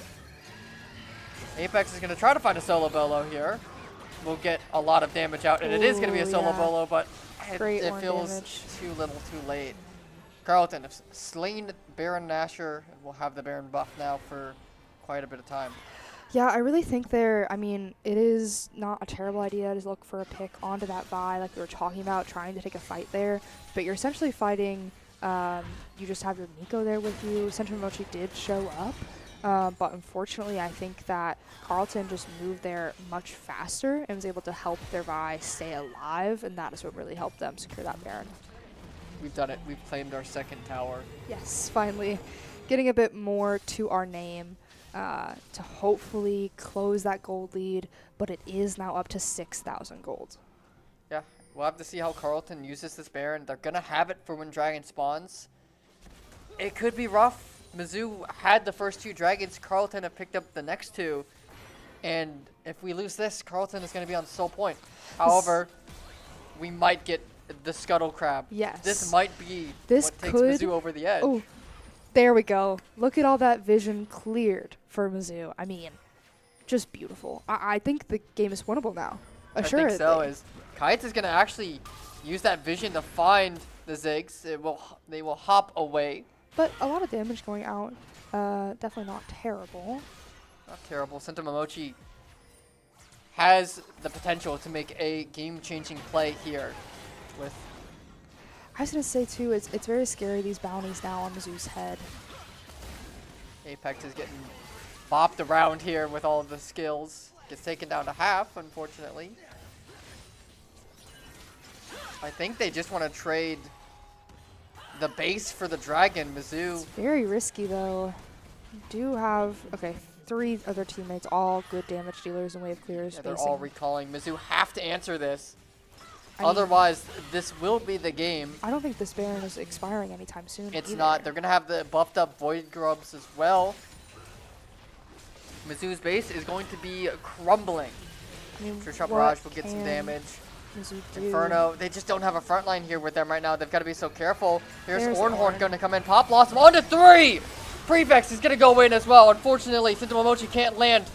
Apex is going to try to find a solo bolo here. We'll get a lot of damage out, and it is going to be a solo bolo, but it feels damage. too little too late. Carleton has slain Baron Nashor, and will have the Baron buff now for quite a bit of time. Yeah, I really think it is not a terrible idea to look for a pick onto that Vi, like we were talking about, trying to take a fight there. But you're essentially fighting, you just have your Nico there with you. Sentomochi did show up. But unfortunately, I think that Carleton just moved there much faster and was able to help their Vi stay alive, and that is what really helped them secure that Baron. We've done it. We've claimed our second tower. Yes, finally. Getting a bit more to our name to hopefully close that gold lead, but it is now up to 6,000 gold. Yeah, we'll have to see how Carleton uses this Baron. They're going to have it for when Dragon spawns. It could be rough. Mizzou had the first 2 dragons. Carleton have picked up the next 2. And if we lose this, Carleton is going to be on sole point. However, we might get the Scuttle Crab. Yes. This might be This what takes could- Mizzou over the edge. Oh, there we go. Look at all that vision cleared for Mizzou. I mean, just beautiful. I think the game is winnable now. Assuredly. I think so. Is Kites is going to actually use that vision to find the Ziggs. They will hop away. But a lot of damage going out. Definitely not terrible. Not terrible. Sentomochi has the potential to make a game-changing play here. With I was going to say, too, it's very scary, these bounties now on Mizzou's head. Apex is getting bopped around here with all of the skills. Gets taken down to half, unfortunately. I think they just want to trade the base for the dragon, Mizzou. It's very risky, though. You do have, 3 other teammates, all good damage dealers and wave clearers. Yeah, they're all recalling. Mizzou have to answer this. I mean, Otherwise, this will be the game. I don't think this Baron is expiring anytime soon. It's either. not. They're going to have the buffed up Void Grubs as well. Mizzou's base is going to be crumbling. I mean, True Shot what Barrage will get some can damage. Mizzou do? Inferno, they just don't have a front line here with them right now. They've got to be so careful. Here's There's Ornhorn Ornn. going to come in. Pop Blossom on to 3! Prefect is going to go in as well. Unfortunately, Sentomochi can't land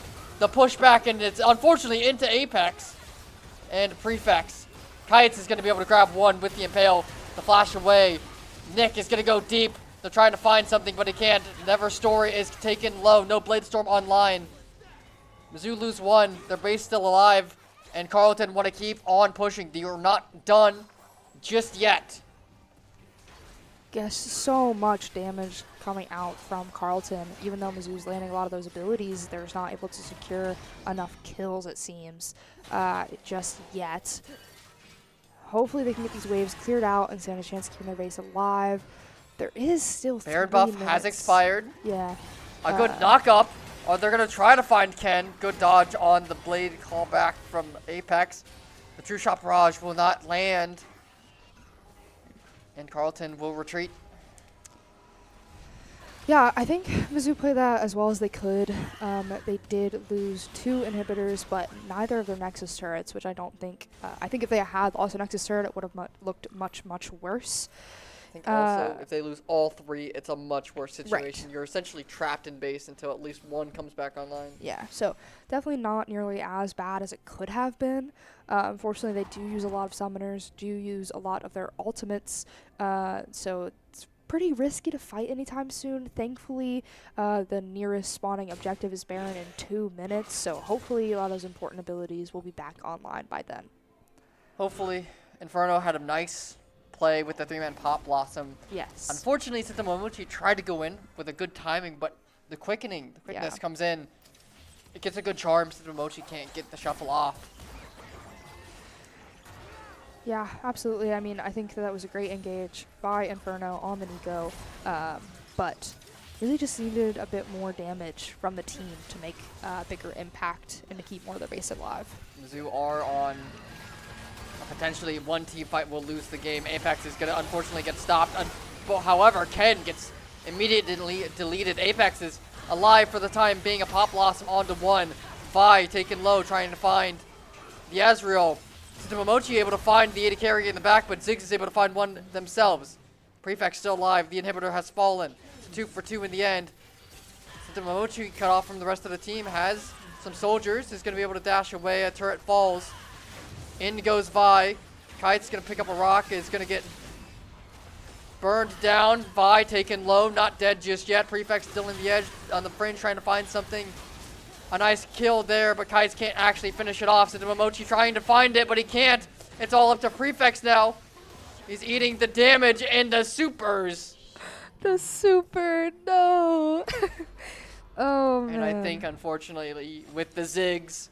the pushback, and it's unfortunately into Apex. And Prefects. Kites is going to be able to grab one with the Impale. The flash away. Nick is going to go deep. They're trying to find something, but he can't. Never Story is taken low. No Blade Storm online. Mizzou lose 1. Their base still alive. And Carleton want to keep on pushing. They are not done just yet. Yes, so much damage coming out from Carleton. Even though Mizzou's landing a lot of those abilities, they're just not able to secure enough kills, it seems, just yet. Hopefully they can get these waves cleared out and stand a chance of keeping their base alive. There is still Baron 3 buff minutes. has expired. Yeah. A good knock up. Oh, they're going to try to find Ken. Good dodge on the Blade callback from Apex. The True Shot Barrage will not land. And Carleton will retreat. Yeah, I think Mizzou played that as well as they could. They did lose 2 inhibitors, but neither of their Nexus turrets, which I don't think. I think if they had lost a Nexus turret, it would have looked much, much worse. I think also if they lose all 3, it's a much worse Right. situation. You're essentially trapped in base until at least one comes back online. Yeah, so definitely not nearly as bad as it could have been. Unfortunately, they do use a lot of summoners, do use a lot of their ultimates, so it's pretty risky to fight anytime soon. Thankfully, the nearest spawning objective is Baron in 2 minutes, so hopefully a lot of those important abilities will be back online by then. Hopefully, Inferno had a nice play with the 3-man Pop Blossom. Yes. Unfortunately, Sitamomochi tried to go in with a good timing, but the quickness comes in. It gets a good charm. Sitamomochi can't get the shuffle off. Yeah, absolutely. I mean, I think that was a great engage by Inferno on the Nico, but really just needed a bit more damage from the team to make a bigger impact and to keep more of their base alive. Mizzou are on potentially one team fight will lose the game. Apex is going to unfortunately get stopped. However, Ken gets immediately deleted. Apex is alive for the time being. A Pop Blossom onto 1. Vi taken low, trying to find the Azrael. Sitamomochi able to find the AD carry in the back, but Ziggs is able to find one themselves. Prefect still alive. The inhibitor has fallen. It's 2 for 2 in the end. Sitamomochi cut off from the rest of the team. Has some soldiers. Is going to be able to dash away. A turret falls. In goes Vi. Kite's going to pick up a rock. Is going to get burned down. Vi taken low. Not dead just yet. Prefect still in the edge on the fringe trying to find something. A nice kill there, but Kites can't actually finish it off. Sitamomochi trying to find it, but he can't. It's all up to Prefects now. He's eating the damage and the supers. The super, no. Oh, man. And I think, unfortunately, with the Ziggs,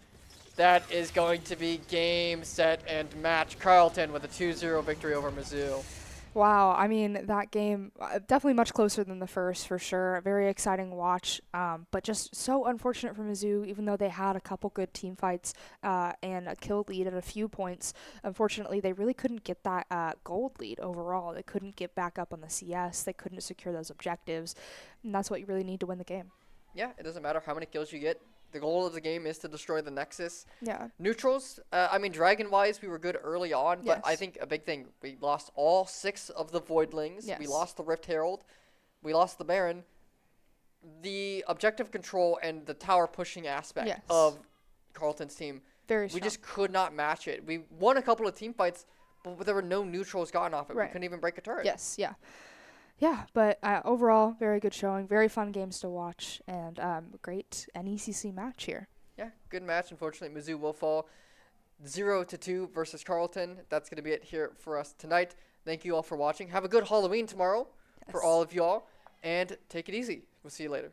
that is going to be game, set, and match. Carleton with a 2-0 victory over Mizzou. Wow, I mean, that game, definitely much closer than the first, for sure. A very exciting watch, but just so unfortunate for Mizzou, even though they had a couple good team fights and a kill lead at a few points. Unfortunately, they really couldn't get that gold lead overall. They couldn't get back up on the CS. They couldn't secure those objectives, and that's what you really need to win the game. Yeah, it doesn't matter how many kills you get. The goal of the game is to destroy the Nexus. Yeah. Neutrals, I mean, Dragon-wise, we were good early on, but Yes. I think a big thing, we lost all 6 of the Voidlings. Yes. We lost the Rift Herald. We lost the Baron. The objective control and the tower pushing aspect Yes. of Carleton's team, Very we strong. just could not match it. We won a couple of team fights, but there were no neutrals gotten off it. Right. We couldn't even break a turret. Yes, yeah. Yeah, but overall, very good showing. Very fun games to watch, and great NECC match here. Yeah, good match. Unfortunately, Mizzou will fall 0-2 versus Carleton. That's going to be it here for us tonight. Thank you all for watching. Have a good Halloween tomorrow for Yes. all of y'all, and take it easy. We'll see you later.